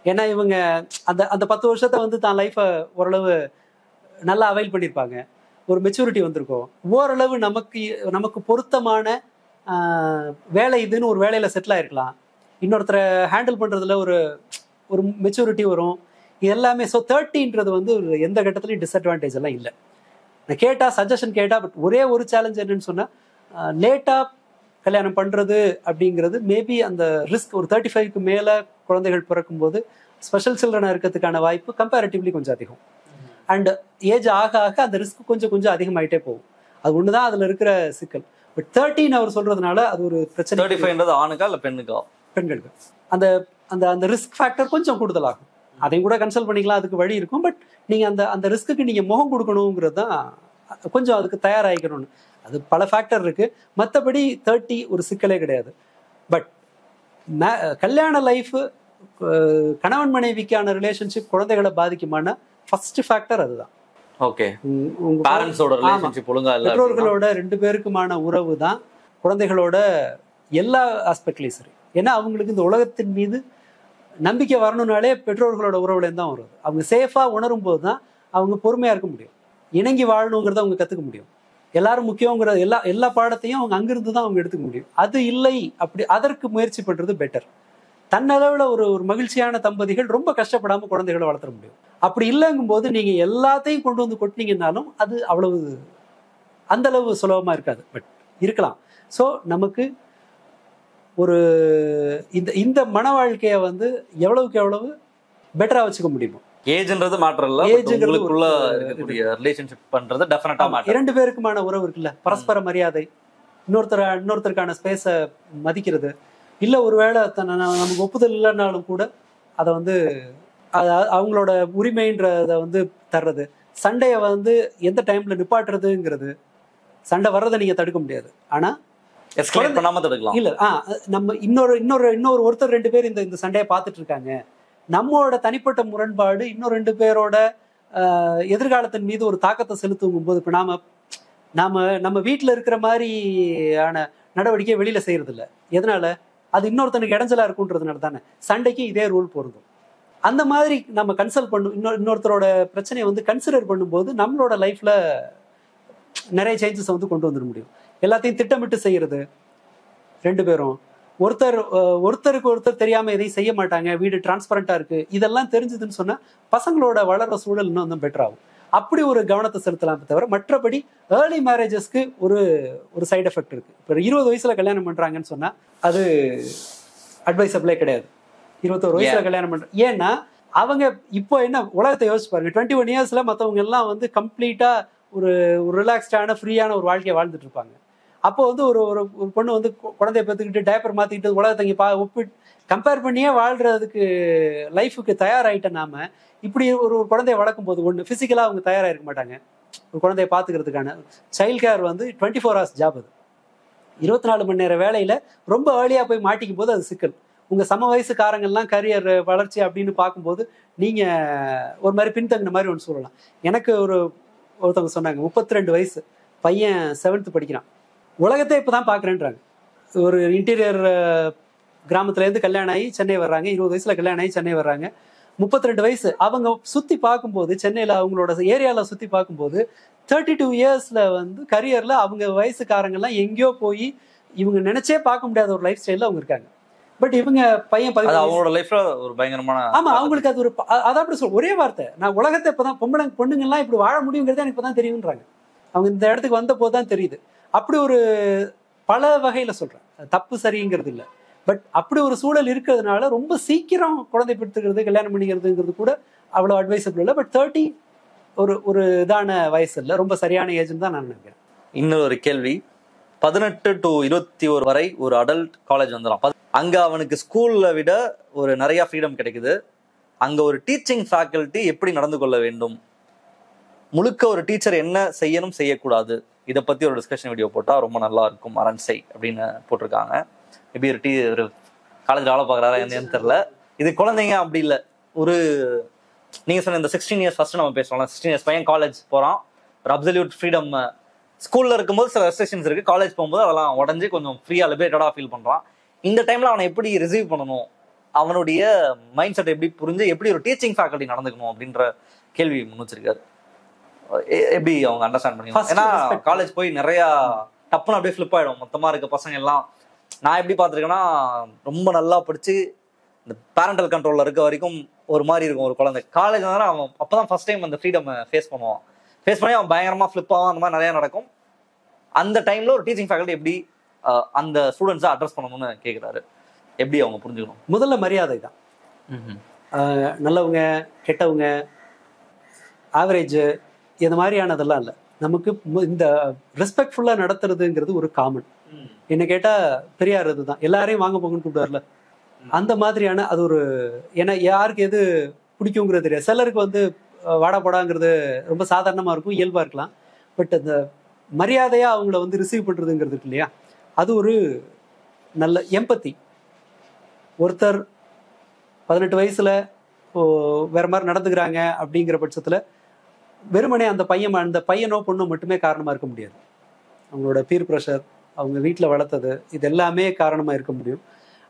ஏன்னா இவங்க அந்த 10 வருஷத்தை வந்து தான் லைஃபை ஓரளவு நல்லா அவைல் பண்ணியிருப்பாங்க. ஒரு மெச்சூரிட்டி வந்திருக்கும். ஓரளவு நமக்கு பொருத்தமான வேலை இதுன்னு ஒரு வேலையில செட்டில் ஆயிருக்கலாம். இன்னொருத்தரை ஹேண்டில் பண்றதுல ஒரு மெச்சூரிட்டி வரும். இது எல்லாமே. ஸோ 30ன்றது வந்து எந்த கட்டத்துலையும் டிஸ்அட்வான்டேஜ் எல்லாம் இல்லை. நான் கேட்டா சஜஷன் கேட்டா பட் ஒரே ஒரு சேலஞ்ச் என்னன்னு சொன்னா லேட்டா கல்யாணம் பண்றது அப்படிங்கிறது மேபி அந்த ரிஸ்க் ஒரு 35க்கு மேல குழந்தைகள் பிறக்கும் போது ஸ்பெஷல் சில்ட்ரனா இருக்கிறதுக்கான வாய்ப்பு கம்பேரிட்டிவ்லி கொஞ்சம் அதிகம். அண்ட் ஏஜ் ஆக ஆக அந்த ரிஸ்க் கொஞ்சம் அதிகமாயிட்டே போகும். அது ஒண்ணுதான் அதுல இருக்கிற சிக்கல். பட் 13 அவர் சொல்றதுனால அது ஒரு பிரச்சனை. 35ன்றது ஆணுக்கா இல்ல பெண்ணுக்கா? பெண்களுக்கு அந்த அந்த அந்த ரிஸ்க் ஃபேக்டர் கொஞ்சம் கூடுதலாகும். அதையும் கூட கன்சல்ட் பண்ணிக்கலாம், அதுக்கு வழி இருக்கும். பட் நீங்க அந்த ரிஸ்க்கு நீங்க முகம் கொடுக்கணுங்கிறது தான் கொஞ்சம் அதுக்கு தயாராகிக்கணும்னு. அது பல ஃபேக்டர் இருக்கு. மற்றபடி 30 ஒரு சிக்கலே கிடையாது. பட் கல்யாண லைஃப் கணவன் மனைவிக்கான ரிலேஷன்ஷிப் குழந்தைகளை பாதிக்குமான ஃபர்ஸ்ட் ஃபேக்டர் அதுதான். ஓகே, பேரண்ட்ஸோட ரிலேஷன்ஷிப் ஒழுங்கா இல்ல, பெற்றோர்களோட 2 பேருக்குமான உறவு தான் குழந்தைகளோட எல்லா ஆஸ்பெக்ட்லயும் சரி. ஏன்னா அவங்களுக்கு இந்த உலகத்தின் மீது நம்பிக்கை வரணும்னாலே பெற்றோர்களோட உறவுலேருந்து தான் வருது. அவங்க சேஃபா உணரும் போது தான் அவங்க பொறுமையா இருக்க முடியும். இணங்கி வாழணுங்கிறத அவங்க கத்துக்க முடியும். எல்லாரும் முக்கியங்கிற எல்லா பாடத்தையும் அவங்க அங்கிருந்து தான் அவங்க எடுத்துக்க முடியும். அது இல்லை அப்படி அதற்கு முயற்சி பண்றது பெட்டர். தன்னளவுல ஒரு மகிழ்ச்சியான தம்பதிகள் ரொம்ப கஷ்டப்படாம குழந்தைகளை வளர்த்துற முடியும். அப்படி இல்லைங்கும் போது நீங்க எல்லாத்தையும் கொண்டு வந்து கொட்டினீங்கன்னாலும் அது அவ்வளவு அந்த அளவு சுலபமா இருக்காது. பட் இருக்கலாம். ஸோ நமக்கு இந்த மன வாழ்க்கையை வந்து எவ்வளவுக்கு எவ்வளவு பெட்டரா வச்சுக்க முடியுமோ ஏஜ்ன்றது மேட்டர் இல்ல, ஏஜ்ங்கிறது உங்களுக்குள்ள இருக்கக்கூடிய ரிலேஷன்ஷிப் பண்றது டெஃபினட்டா மேட்டர். இரண்டு பேருக்குமான உறவு இருக்குல்ல, பரஸ்பர மரியாதை, இன்னொருத்தருக்கான ஸ்பேஸ மதிக்கிறது, இல்ல ஒருவேளை நமக்கு ஒப்புதல் இல்லைன்னாலும் கூட அதை வந்து அவங்களோட உரிமைன்றத வந்து தர்றது, சண்டையை வந்து எந்த டைம்ல நிப்பாட்டுறதுங்கிறது. சண்டை வர்றதை நீங்க தடுக்க முடியாது, ஆனா எஸ்கலேட் பண்ணாம தடுக்கலாம். இல்ல நம்ம இன்னொரு ஒருத்தர் ரெண்டு பேர் இந்த சண்டையை பார்த்துட்டு இருக்காங்க, நம்மளோட தனிப்பட்ட முரண்பாடு இன்னொரு ரெண்டு பேரோட எதிர்காலத்தின் மீது ஒரு தாக்கத்தை செலுத்தும் போது, இப்ப நம்ம வீட்டுல இருக்கிற மாதிரியான நடவடிக்கை வெளியில செய்யறது இல்ல. எதனால? அது இன்னொருத்தனுக்கு இடைஞ்சலா இருக்குன்றதுனால தானே. சண்டைக்கு இதே ரூல் பொருந்தும். அந்த மாதிரி நம்ம கன்சல்ட் பண்ணும், இன்னொருத்தரோட பிரச்சனையை வந்து கன்சிடர் பண்ணும்போது நம்மளோட லைஃப்ல நிறைய சேஞ்சஸ் வந்து கொண்டு வந்துட முடியும். எல்லாத்தையும் திட்டமிட்டு செய்யறது, ரெண்டு பேரும் ஒருத்தருக்கு ஒருத்தர் தெரியாம எதையும் செய்ய மாட்டாங்க, வீடு டிரான்ஸ்பரண்டா இருக்கு, இதெல்லாம் தெரிஞ்சதுன்னு சொன்னா பசங்களோட வளர்ற சூழல் இன்னும் பெட்டர் ஆகும். அப்படி ஒரு கவனத்தை செலுத்தலாமே தவிர, மற்றபடி ஏர்லி மேரேஜஸ்க்கு ஒரு சைடு எஃபெக்ட் இருக்கு. இப்போ 20 வயசுல கல்யாணம் பண்றாங்கன்னு சொன்னா அது அட்வைசபிளே கிடையாது. 21 வயசுல கல்யாணம் பண்ற, ஏன்னா அவங்க இப்போ என்ன உலகத்தை யோசிச்சு பாருங்க. 21 இயர்ஸ்ல மற்றவங்க எல்லாம் வந்து கம்ப்ளீட்டா ஒரு ரிலாக்ஸ்டான ஃப்ரீயான ஒரு வாழ்க்கையை வாழ்ந்துட்டு இருப்பாங்க. அப்போ வந்து ஒரு பொண்ணு வந்து குழந்தைய பெற்றுக்கிட்டு டைப்பர் மாத்திக்கிட்டு உலகத்தை இங்கே கம்பேர் பண்ணியே வாழ்றதுக்கு லைஃபுக்கு தயாராகிட்ட நாம இப்படி ஒரு குழந்தைய வளர்க்கும் போது ஒன்று பிசிக்கலா அவங்க தயாராக இருக்க மாட்டாங்க. ஒரு குழந்தைய பாத்துக்கிறதுக்கான சைல்ட் கேர் வந்து 24 hours ஜாப். அது 24 மணி நேர வேலையில ரொம்ப ஏர்லியா போய் மாட்டிக்கும் போது அது சிக்கல். உங்க சம வயசுக்காரங்கெல்லாம் கரியர் வளர்ச்சி அப்படின்னு பார்க்கும்போது நீங்க ஒரு மாதிரி பின்தங்கின மாதிரி ஒன்று சொல்லலாம். எனக்கு ஒருத்தவங்க சொன்னாங்க, 32 வயசு பையன் 7th படிக்கிறான், உலகத்தை இப்பதான் பாக்குறேன்றாங்க. ஒரு இன்டீரியர் கிராமத்துல இருந்து கல்யாணம் ஆகி சென்னை வர்றாங்க, 20 வயசுல கல்யாணம் ஆகி சென்னை வர்றாங்க. 32 வயசு அவங்க சுத்தி பார்க்கும்போது, சென்னையில அவங்களோட ஏரியால சுத்தி பார்க்கும்போது 32 இயர்ஸ்ல வந்து கரியர்ல அவங்க வயசுக்காரங்கெல்லாம் எங்கேயோ போய் இவங்க நினைச்சே பார்க்க முடியாத ஒரு லைஃப் ஸ்டைல்ல அவங்க இருக்காங்க. பட் இவங்க பையன் அவங்களோட லைஃப்ல ஒரு பயங்கரமான, ஆமா அவங்களுக்கு அது அதான் அப்படி சொல்ல ஒரே வார்த்தை, நான் உலகத்தை இப்பதான் பொண்ணுங்க எல்லாம் இப்படி வாழ முடியுங்கிறது எனக்கு இப்பதான் தெரியுன்றாங்க. அவங்க இந்த இடத்துக்கு வந்த போதுதான் தெரியுது. அப்படி ஒரு பல வகையில சொல்றேன், தப்பு சரிங்கிறது இல்லை. பட் அப்படி ஒரு சூழல் இருக்கிறதுனால ரொம்ப சீக்கிரம் குழந்தை பெற்றுக்கிறது கல்யாணம் பண்ணிக்கிறதுங்கிறது கூட அவ்வளவு அட்வைசபிள் இல்லை. பட் 30 ஒரு இதான வயசு இல்லை, ரொம்ப சரியான ஏஜ்னு தான் நான் நினைக்கிறேன். இன்னொரு கேள்வி, 18 to 21 வரை ஒரு அடல்ட் காலேஜ் வந்துடும். அங்க அவனுக்கு ஸ்கூல்ல விட ஒரு நிறைய ஃப்ரீடம் கிடைக்குது. அங்க ஒரு டீச்சிங் ஃபேக்கல்ட்டி எப்படி நடந்து கொள்ள வேண்டும், முழுக்க ஒரு டீச்சர் என்ன செய்யணும் செய்யக்கூடாது, இதை பத்தி ஒரு டிஸ்கஷன் வீடியோ போட்டா ரொம்ப நல்லா இருக்கும் அரண்சை அப்படின்னு போட்டிருக்காங்க. எப்படி ஒரு காலேஜ் வேலை பார்க்குறாரா என்னன்னு தெரியல. இது குழந்தைங்க அப்படி இல்லை, ஒரு நீங்க சொன்ன இந்த 16 இயர்ஸ் ஃபர்ஸ்ட் நம்ம பேசலாம். 16 இயர்ஸ் பையன் காலேஜ் போறான், ஒரு அப்சல்யூட் ஃப்ரீடம். ஸ்கூல்ல இருக்கும்போது சில ரெஸ்ட்ரிக்ஷன்ஸ் இருக்கு, காலேஜ் போகும்போது அதெல்லாம் உடஞ்சி கொஞ்சம் ஃப்ரீயா லிபரேட்டடா ஃபீல் பண்றான். இந்த டைம்ல அவனை எப்படி ரிசீவ் பண்ணணும், அவனுடைய மைண்ட் செட் எப்படி புரிஞ்சு எப்படி ஒரு டீச்சிங் ஃபேக்கல்ட்டி நடந்துக்கணும் அப்படின்ற கேள்வி முன் வச்சிருக்காரு. எப்படி அவங்க அண்டர்ஸ்டாண்ட் பண்ணிக்கணும்? ஏன்னா காலேஜ் போய் நிறைய டப்புன்னு அப்படியே ஃபிளிப் ஆயிடும். மொத்தமா இருக்க பசங்க எல்லாம் நான் எப்படி பார்த்துருக்கேன்னா, ரொம்ப நல்லா படிச்சு இந்த பேரண்டல் கண்ட்ரோல்ல இருக்க வரைக்கும் ஒரு மாதிரி இருக்கும் ஒரு குழந்தை. காலேஜ் வந்தாலும் அவன் அப்பதான் ஃபர்ஸ்ட் டைம் அந்த ஃப்ரீடம் ஃபேஸ் பண்ணுவான். ஃபேஸ் பண்ணி அவன் பயங்கரமா ஃபிளிப் ஆகும், அந்த மாதிரி நிறைய நடக்கும். அந்த டைம்ல ஒரு டீச்சிங் ஃபேக்கல்ட்டி எப்படி அந்த ஸ்டூடெண்ட்ஸை அட்ரஸ் பண்ணணும்னு கேட்குறாரு. எப்படி அவங்க புரிஞ்சுக்கணும்? முதல்ல மரியாதை தான். நல்லவங்க கெட்டவங்க ஆவரேஜ் இந்த மாதிரியானதெல்லாம் இல்லை. நமக்கு இந்த ரெஸ்பெக்ட்ஃபுல்லா நடத்துறதுங்கிறது ஒரு காமன். என்ன கேட்டா பெரியார் இதுதான், எல்லாரையும் வாங்க போங்கன்னு கூப்பிடுவார்ல, அந்த மாதிரியான அது ஒரு, ஏன்னா யாருக்கு எது பிடிக்குங்கிறது தெரியாது. சிலருக்கு வந்து வாடா போடாங்கிறது ரொம்ப சாதாரணமா இருக்கும், இயல்பா இருக்கலாம். பட் அந்த மரியாதையா அவங்கள வந்து ரிசீவ் பண்றதுங்கிறது இருக்கு இல்லையா, அது ஒரு நல்ல எம்பத்தி. ஒருத்தர் 18 வயசுல வேற மாதிரி நடந்துக்கிறாங்க அப்படிங்கிற பட்சத்துல வெறுமனே அந்த பையனோ பொண்ணோ மட்டுமே காரணமா இருக்க முடியாது. அவங்களோட பீர் ப்ரெஷர், அவங்க வீட்டில் வளர்த்தது, இது எல்லாமே காரணமா இருக்க முடியும்.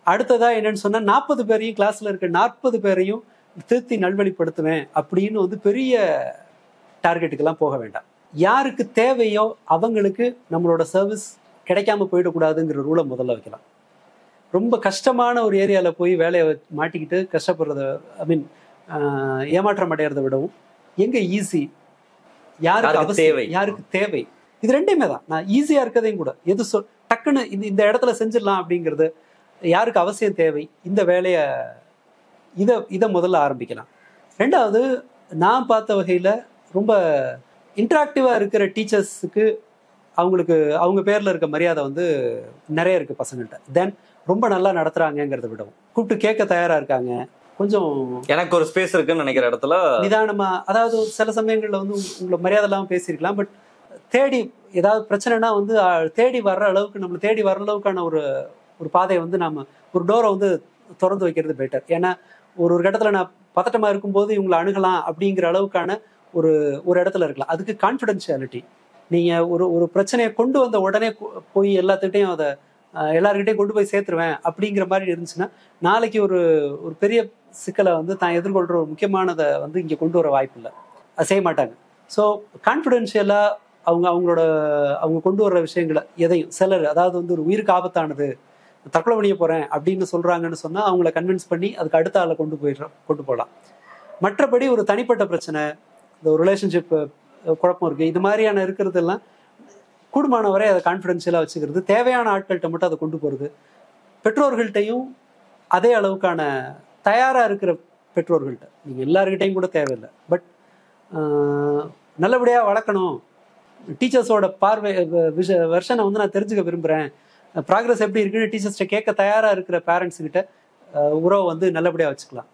அடுத்ததா என்னன்னு சொன்னா, 40 பேரையும் கிளாஸ்ல இருக்க 40 பேரையும் திருத்தி நல்வழிப்படுத்துவேன் அப்படின்னு வந்து பெரிய டார்கெட்டுக்கெல்லாம் போக வேண்டாம். யாருக்கு தேவையோ அவங்களுக்கு நம்மளோட சர்வீஸ் கிடைக்காம போயிடக்கூடாதுங்கிற ரூலை முதல்ல வைக்கலாம். ரொம்ப கஷ்டமான ஒரு ஏரியாவில் போய் வேலையை மாட்டிக்கிட்டு கஷ்டப்படுறத, ஐ மீன் ஏமாற்றம் அடைகிறத விடவும் எங்க ஈஸி, யாருக்கு தேவை, இது ரெண்டையுமே தான். நான் ஈஸியா இருக்கதையும் கூட எது டக்குன்னு இந்த இடத்துல செஞ்சிடலாம் அப்படிங்கிறது, யாருக்கு அவசியம் தேவை, இந்த வேலையை இதை முதல்ல ஆரம்பிக்கலாம். ரெண்டாவது, நான் பார்த்த வகையில் ரொம்ப இன்ட்ராக்டிவாக இருக்கிற டீச்சர்ஸுக்கு அவங்களுக்கு அவங்க பேரில் இருக்க மரியாதை வந்து நிறைய இருக்குது பசங்கள்கிட்ட. தென் ரொம்ப நல்லா நடத்துகிறாங்கங்கிறத விடவும் கூப்பிட்டு கேட்க தயாராக இருக்காங்க. கொஞ்சம் எனக்கு ஒரு ஸ்பேஸ் இருக்குன்னு நினைக்கிற இடத்துல நிதானமாக, அதாவது சில சமயங்களில் வந்து உங்களை மரியாதை இல்லாமல் பேசியிருக்கலாம், பட் தேடி ஏதாவது பிரச்சனைனா வந்து தேடி வர்ற அளவுக்கு, நம்மளை தேடி வர்ற அளவுக்கான ஒரு பாதையை வந்து நம்ம ஒரு டோரை வந்து திறந்து வைக்கிறது பெட்டர். ஏன்னா ஒரு கட்டத்தில் நான் பதட்டமாக இருக்கும்போது இவங்களை அணுகலாம் அப்படிங்கிற அளவுக்கான ஒரு இடத்துல இருக்கலாம். அதுக்கு கான்ஃபிடென்ஷியாலிட்டி, நீங்கள் ஒரு பிரச்சனையை கொண்டு வந்த உடனே போய் எல்லாத்துக்கிட்டையும் அதை எல்லாருக்கிட்டையும் கொண்டு போய் சேர்த்துருவேன் அப்படிங்கிற மாதிரி இருந்துச்சுன்னா நாளைக்கு ஒரு பெரிய சிக்கலை வந்து தான் எதிர்கொள்கிற ஒரு முக்கியமானதை வந்து இங்கே கொண்டு வர வாய்ப்பு இல்லை, அது செய்ய மாட்டாங்க. ஸோ கான்ஃபிடென்ஷியலாக அவங்க கொண்டு வர்ற விஷயங்களை எதையும் சிலர், அதாவது வந்து ஒரு உயிருக்கு ஆபத்தானது, தற்கொலை பண்ணிய போகிறேன் அப்படின்னு சொல்கிறாங்கன்னு சொன்னால் அவங்கள கன்வின்ஸ் பண்ணி அதுக்கு அடுத்த ஆளை கொண்டு போகலாம். மற்றபடி ஒரு தனிப்பட்ட பிரச்சனை, இந்த ஒரு ரிலேஷன்ஷிப் குழப்பம் இருக்குது, இது மாதிரியான இருக்கிறதெல்லாம் கூடுமானவரை அதை கான்ஃபிடென்ஷியலாக வச்சுக்கிறது, தேவையான ஆட்கள்கிட்ட மட்டும் அதை கொண்டு போகிறது. பெற்றோர்கள்ட்டையும் அதே அளவுக்கான தயாராக இருக்கிற பெற்றோர்கள்ட்ட, நீங்கள் எல்லாருக்கிட்டையும் கூட தேவையில்லை, பட் நல்லபடியாக வளர்க்கணும், டீச்சர்ஸோட பார்வை வெர்ஷனை வந்து நான் தெரிஞ்சுக்க விரும்புகிறேன், ப்ராக்ரஸ் எப்படி இருக்குன்னு டீச்சர்ஸ்கிட்ட கேட்க தயாராக இருக்கிற பேரண்ட்ஸுக்கிட்ட உறவை வந்து நல்லபடியாக வச்சுக்கலாம்.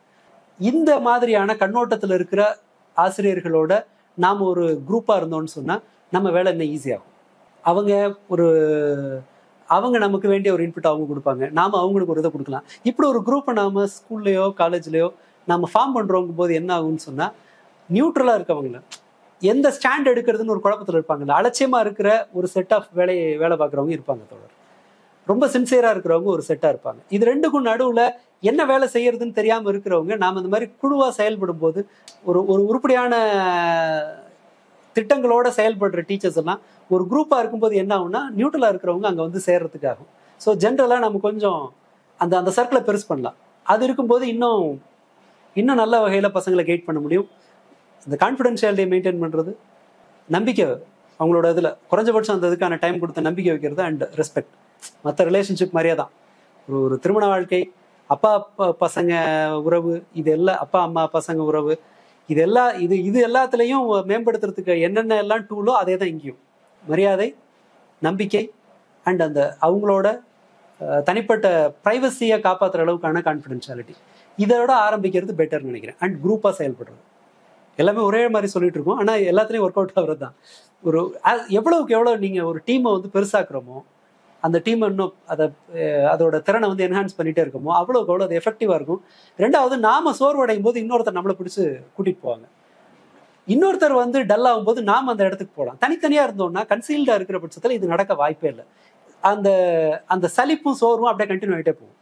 இந்த மாதிரியான கண்ணோட்டத்தில் இருக்கிற ஆசிரியர்களோட நாம் ஒரு குரூப்பாக இருந்தோம்னு சொன்னால் நம்ம வேலை இன்னும் ஈஸியாகும். அவங்க நமக்கு வேண்டிய ஒரு இன்புட் அவங்க கொடுப்பாங்க, நாம் அவங்களுக்கு ஒரு இதை கொடுக்கலாம். இப்படி ஒரு குரூப்பை நாம் ஸ்கூல்லையோ காலேஜ்லையோ நம்ம ஃபார்ம் பண்ணுறவங்க போது என்ன ஆகும்னு சொன்னால், நியூட்ரலாக இருக்கவங்கள எந்த ஸ்டாண்ட் எடுக்கிறதுன்னு ஒரு குழப்பத்தில் இருப்பாங்கல்ல, அலட்சியமாக இருக்கிற ஒரு செட் ஆஃப் வேலை பார்க்குறவங்க இருப்பாங்க தோழர், ரொம்ப சின்சியராக இருக்கிறவங்க ஒரு செட்டாக இருப்பாங்க. இது ரெண்டுக்கும் நடுவில் என்ன வேலை செய்யறதுன்னு தெரியாமல் இருக்கிறவங்க, நாம் இந்த மாதிரி குழுவாக செயல்படும் போது ஒரு உருப்படியான திட்டங்களோட செயல்படுற டீச்சர்ஸ் எல்லாம் ஒரு குரூப்பாக இருக்கும்போது என்ன ஆகும்னா, நியூட்ரலாக இருக்கிறவங்க அங்கே வந்து சேர்றதுக்கு ஆகும். ஸோ ஜென்ரலாக நம்ம கொஞ்சம் அந்த சர்க்கிளை பெருசு பண்ணலாம். அது இருக்கும்போது இன்னும் நல்ல வகையில் பசங்களை கைட் பண்ண முடியும். இந்த கான்ஃபிடென்ஷியாலிட்டியை மெயின்டைன் பண்ணுறது, நம்பிக்கை அவங்களோட இதில் குறைஞ்சபட்சம் அந்த இதுக்கான டைம் கொடுத்து நம்பிக்கை வைக்கிறது அண்ட் ரெஸ்பெக்ட். மற்ற ரிலேஷன்ஷிப் மாதிரியே தான் ஒரு திருமண வாழ்க்கை, அப்பா பசங்க உறவு, இது எல்லாம் அப்பா அம்மா பசங்க உறவு, இது எல்லாத்துலேயும் மேம்படுத்துறதுக்கு என்னென்ன எல்லாம் டூலோ அதே தான் இங்கேயும். மரியாதை, நம்பிக்கை அண்ட் அந்த அவங்களோட தனிப்பட்ட ப்ரைவசியை காப்பாற்றுற அளவுக்கான கான்ஃபிடென்ஷியாலிட்டி, இதோட ஆரம்பிக்கிறது பெட்டர்னு நினைக்கிறேன். அண்ட் குரூப்பாக செயல்படுறது, எல்லாமே ஒரே மாதிரி சொல்லிட்டு இருக்கோம், ஆனால் எல்லாத்துலேயும் ஒர்க் அவுட் ஆகுறது தான். எவ்வளவுக்கு எவ்வளோ நீங்கள் ஒரு டீமை வந்து பெருசாக்குறோமோ, அந்த டீம் இன்னும் அதோட திறனை வந்து என்ஹான்ஸ் பண்ணிகிட்டே இருக்கோமோ, அவ்வளோக்கு அவ்வளோ அது எஃபெக்டிவாக இருக்கும். ரெண்டாவது, நாம சோர்வடையும் போது இன்னொருத்தர் நம்மளை பிடிச்சி கூட்டிகிட்டு போவாங்க. இன்னொருத்தர் வந்து டல் ஆகும்போது நாம் அந்த இடத்துக்கு போகலாம். தனித்தனியாக இருந்தோம்னா, கன்சீல்டாக இருக்கிற பட்சத்தில் இது நடக்க வாய்ப்பே இல்லை. அந்த சலிப்பும் சோர்வும் அப்படியே கண்டினியூ ஆகிட்டே போகும்.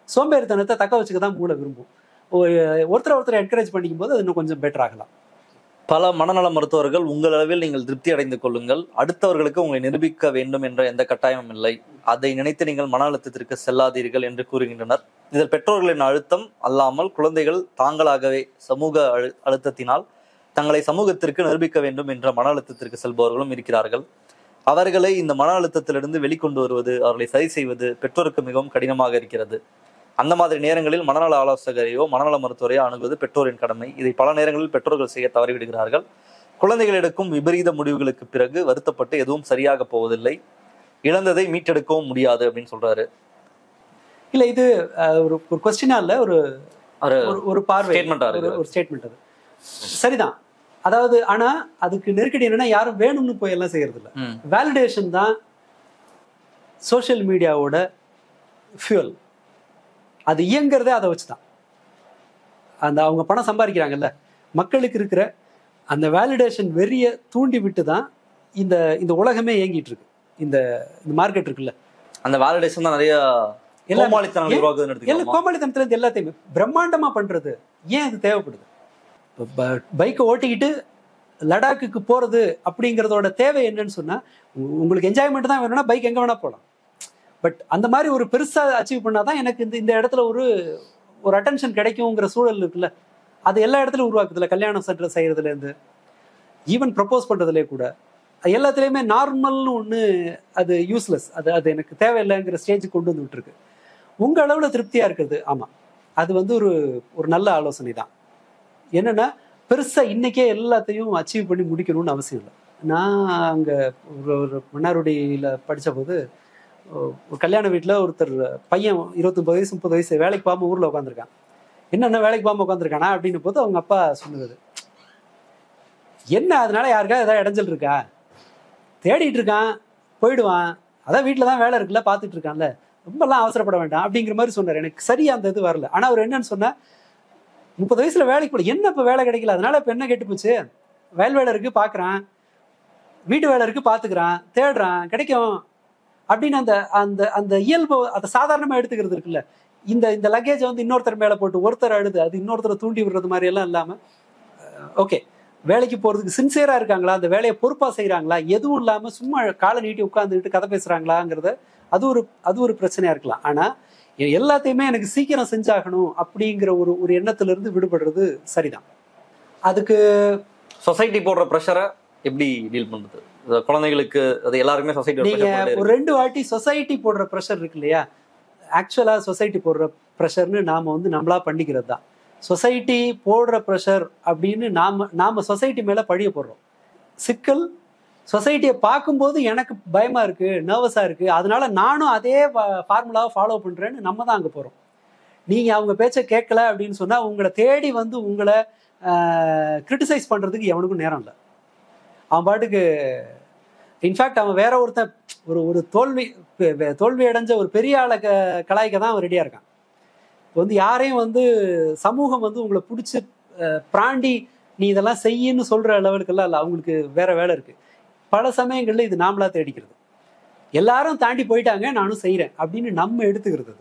சோம்பேறித்தனத்தை தக்க வச்சுக்க தான் மூளை விரும்பும். ஒருத்தர் என்கரேஜ் பண்ணிக்கும் போது அது இன்னும் கொஞ்சம் பெட்டர் ஆகலாம். பல மனநல மருத்துவர்கள் உங்கள் அளவில் நீங்கள் திருப்தி அடைந்து கொள்ளுங்கள், அடுத்தவர்களுக்கு உங்களை நிரூபிக்க வேண்டும் என்ற எந்த கட்டாயமும் இல்லை, அதை நினைத்து நீங்கள் மன அழுத்தத்திற்கு செல்லாதீர்கள் என்று கூறுகின்றனர். இதில் பெற்றோர்களின் அழுத்தம் அல்லாமல் குழந்தைகள் தாங்களாகவே சமூக அழுத்தத்தினால் தங்களை சமூகத்திற்கு நிரூபிக்க வேண்டும் என்ற மன அழுத்தத்திற்கு செல்பவர்களும் இருக்கிறார்கள். அவர்களை இந்த மன அழுத்தத்திலிருந்து வெளிக்கொண்டு வருவது, அவர்களை சரி செய்வது பெற்றோருக்கு மிகவும் கடினமாக இருக்கிறது. அந்த மாதிரி நேரங்களில் மனநல ஆலோசகரையோ மனநல மருத்துவரையோ அணுகுவது பெற்றோரின் கடமை. இதை பல நேரங்களில் பெற்றோர்கள் செய்ய தவறிவிடுகிறார்கள். குழந்தைகள் எடுக்கும் விபரீத முடிவுகளுக்கு பிறகு வருத்தப்பட்டு எதுவும் சரியாக போவதில்லை, இழந்ததை மீட்டெடுக்கவும் முடியாது அப்படின்னு சொல்றாரு. இல்ல, இது ஒரு கொஸ்டினா இல்ல, ஒரு பார்வை, ஒரு ஸ்டேட்மெண்ட். அது சரிதான். அதாவது ஆனா அதுக்கு நெருக்கடி என்னன்னா, யாரும் வேணும்னு போய் எல்லாம் செய்யறது இல்லை. வேலிடேஷன் தான் சோசியல் மீடியாவோட ஃபியூல். அது இயங்குறதே அதை வச்சுதான். அவங்க பணம் சம்பாதிக்கிறாங்கல்ல, மக்களுக்கு இருக்கிற அந்த வேலிடேஷன் வெறிய தூண்டி விட்டு தான் இந்த உலகமே இயங்கிட்டு இருக்கு. இந்த மார்க்கெட் இருக்குல்ல, அந்த வேலிடேஷன் தான் நிறைய கோமாளித்தனத்துல இருந்து எல்லாத்தையுமே பிரம்மாண்டமா பண்றது. ஏன் அது தேவைப்படுது? பைக்கை ஓட்டிக்கிட்டு லடாக்குக்கு போறது அப்படிங்கிறதோட தேவை என்னன்னு சொன்னா, உங்களுக்கு என்ஜாய்மெண்ட் தான் வேணும்னா பைக் எங்க வேணா போகலாம். பட் அந்த மாதிரி ஒரு பெருசா அச்சீவ் பண்ணாதான் எனக்கு இந்த இடத்துல ஒரு அட்டென்ஷன் கிடைக்குங்கிற சூழல் இருக்குல்ல, அது எல்லா இடத்துலையும் உருவாக்குதுல. கல்யாணம் சென்டர் செய்யறதுலேருந்து ஈவன் ப்ரப்போஸ் பண்றதுலேயே கூட எல்லாத்துலேயுமே நார்மல்னு ஒன்று, அது யூஸ்லெஸ், அது எனக்கு தேவையில்லைங்கிற ஸ்டேஜுக்கு கொண்டு வந்து விட்டுருக்கு. உங்க அளவுல திருப்தியா இருக்கிறது, ஆமா, அது வந்து ஒரு நல்ல ஆலோசனை தான். என்னன்னா பெருசா இன்னைக்கே எல்லாத்தையும் அச்சீவ் பண்ணி முடிக்கணும்னு அவசியம் இல்லை. நான் அங்க ஒரு மன்னார்குடியில படிச்ச போது ஒரு கல்யாண வீட்டுல ஒருத்தர் பையன் 29 வயசு 30 வயசு வேலைக்கு போகாம ஊர்ல உட்காந்துருக்கான். என்னென்ன வேலைக்கு போகாம உட்காந்துருக்கானா அப்படின்னு போது அவங்க அப்பா சொன்னது, என்ன அதனால யாருக்கா ஏதாவது இடைஞ்சல் இருக்கா, தேடிட்டு இருக்கான் போயிடுவான், அதான் வீட்டுல தான் வேலை இருக்குல்ல பாத்துட்டு இருக்கான்ல, ரொம்பலாம் அவசரப்பட வேண்டாம் அப்படிங்கிற மாதிரி சொன்னார். எனக்கு சரியா அந்த இது வரல. ஆனா அவர் என்னன்னு சொன்னா, 30 வயசுல வேலைக்கு போல, என்ன இப்ப வேலை கிடைக்கல அதனால இப்ப என்ன கெட்டு போச்சு, வயல் வேலை இருக்கு பாக்குறான், வீட்டு வேலை இருக்கு பாத்துக்கிறான், தேடுறான் கிடைக்கும் அப்படின்னு அந்த அந்த அந்த இயல்பு அதை சாதாரணமா எடுத்துக்கிறது இருக்குல்ல. இந்த இந்த லக்கேஜை வந்து இன்னொருத்தர் மேல போட்டு ஒருத்தர் அழுது அது இன்னொருத்தரை தூண்டி விடுறது மாதிரி எல்லாம் இல்லாம, ஓகே வேலைக்கு போறதுக்கு சின்சியரா இருக்காங்களா, அந்த வேலையை பொறுப்பா செய்யறாங்களா, எதுவும் இல்லாம சும்மா காலை நீட்டி உட்கார்ந்துட்டு கதை பேசுறாங்களாங்கிறத அது ஒரு பிரச்சனையா இருக்கலாம். ஆனா எல்லாத்தையுமே எனக்கு சீக்கிரம் செஞ்சாகணும் அப்படிங்கிற ஒரு எண்ணத்துல இருந்து விடுபடுறது சரிதான். அதுக்கு சொசைட்டி போடுற ப்ரெஷரை எப்படி டீல் பண்றது? குழந்தைகளுக்கு அது எல்லாருமே சொசைட்டி நீங்க ஒரு 2 வாட்டி சொசைட்டி போடுற ப்ரெஷர் இருக்கு இல்லையா, ஆக்சுவலா சொசைட்டி போடுற ப்ரெஷர்னு நாம வந்து நம்மளா பண்ணிக்கிறது தான். சொசைட்டி போடுற ப்ரெஷர் அப்படின்னு நாம சொசைட்டி மேல பழிய போடுறோம். சிக்கல் சொசைட்டியை பார்க்கும்போது எனக்கு பயமா இருக்கு, நர்வஸா இருக்கு, அதனால நானும் அதே ஃபார்முலாவை ஃபாலோ பண்றேன்னு நம்ம தான் அங்க போறோம். நீங்க அவங்க பேச்ச கேட்கல அப்படின்னு சொன்னா உங்களை தேடி வந்து உங்களை கிரிட்டிசைஸ் பண்றதுக்கு எவனுக்கும் நேரம் இல்லை. அவன் பாட்டுக்கு இன்ஃபேக்ட் அவன் வேற ஒருத்தன் ஒரு தோல்வி அடைஞ்ச ஒரு பெரிய ஆளை கலாய்க்க தான் அவன் ரெடியா இருக்கான். இப்போ வந்து யாரையும் வந்து சமூகம் வந்து உங்களை பிடிச்சி பிராண்டி நீ இதெல்லாம் செய்யன்னு சொல்ற லெவலுக்கெல்லாம் இல்லை, அவங்களுக்கு வேற வேலை இருக்கு. பல சமயங்கள்ல இது நாமளா தேடிக்கிறது. எல்லாரும் தாண்டி போயிட்டாங்க நானும் செய்யறேன் அப்படின்னு நம்ம எடுத்துக்கிறது.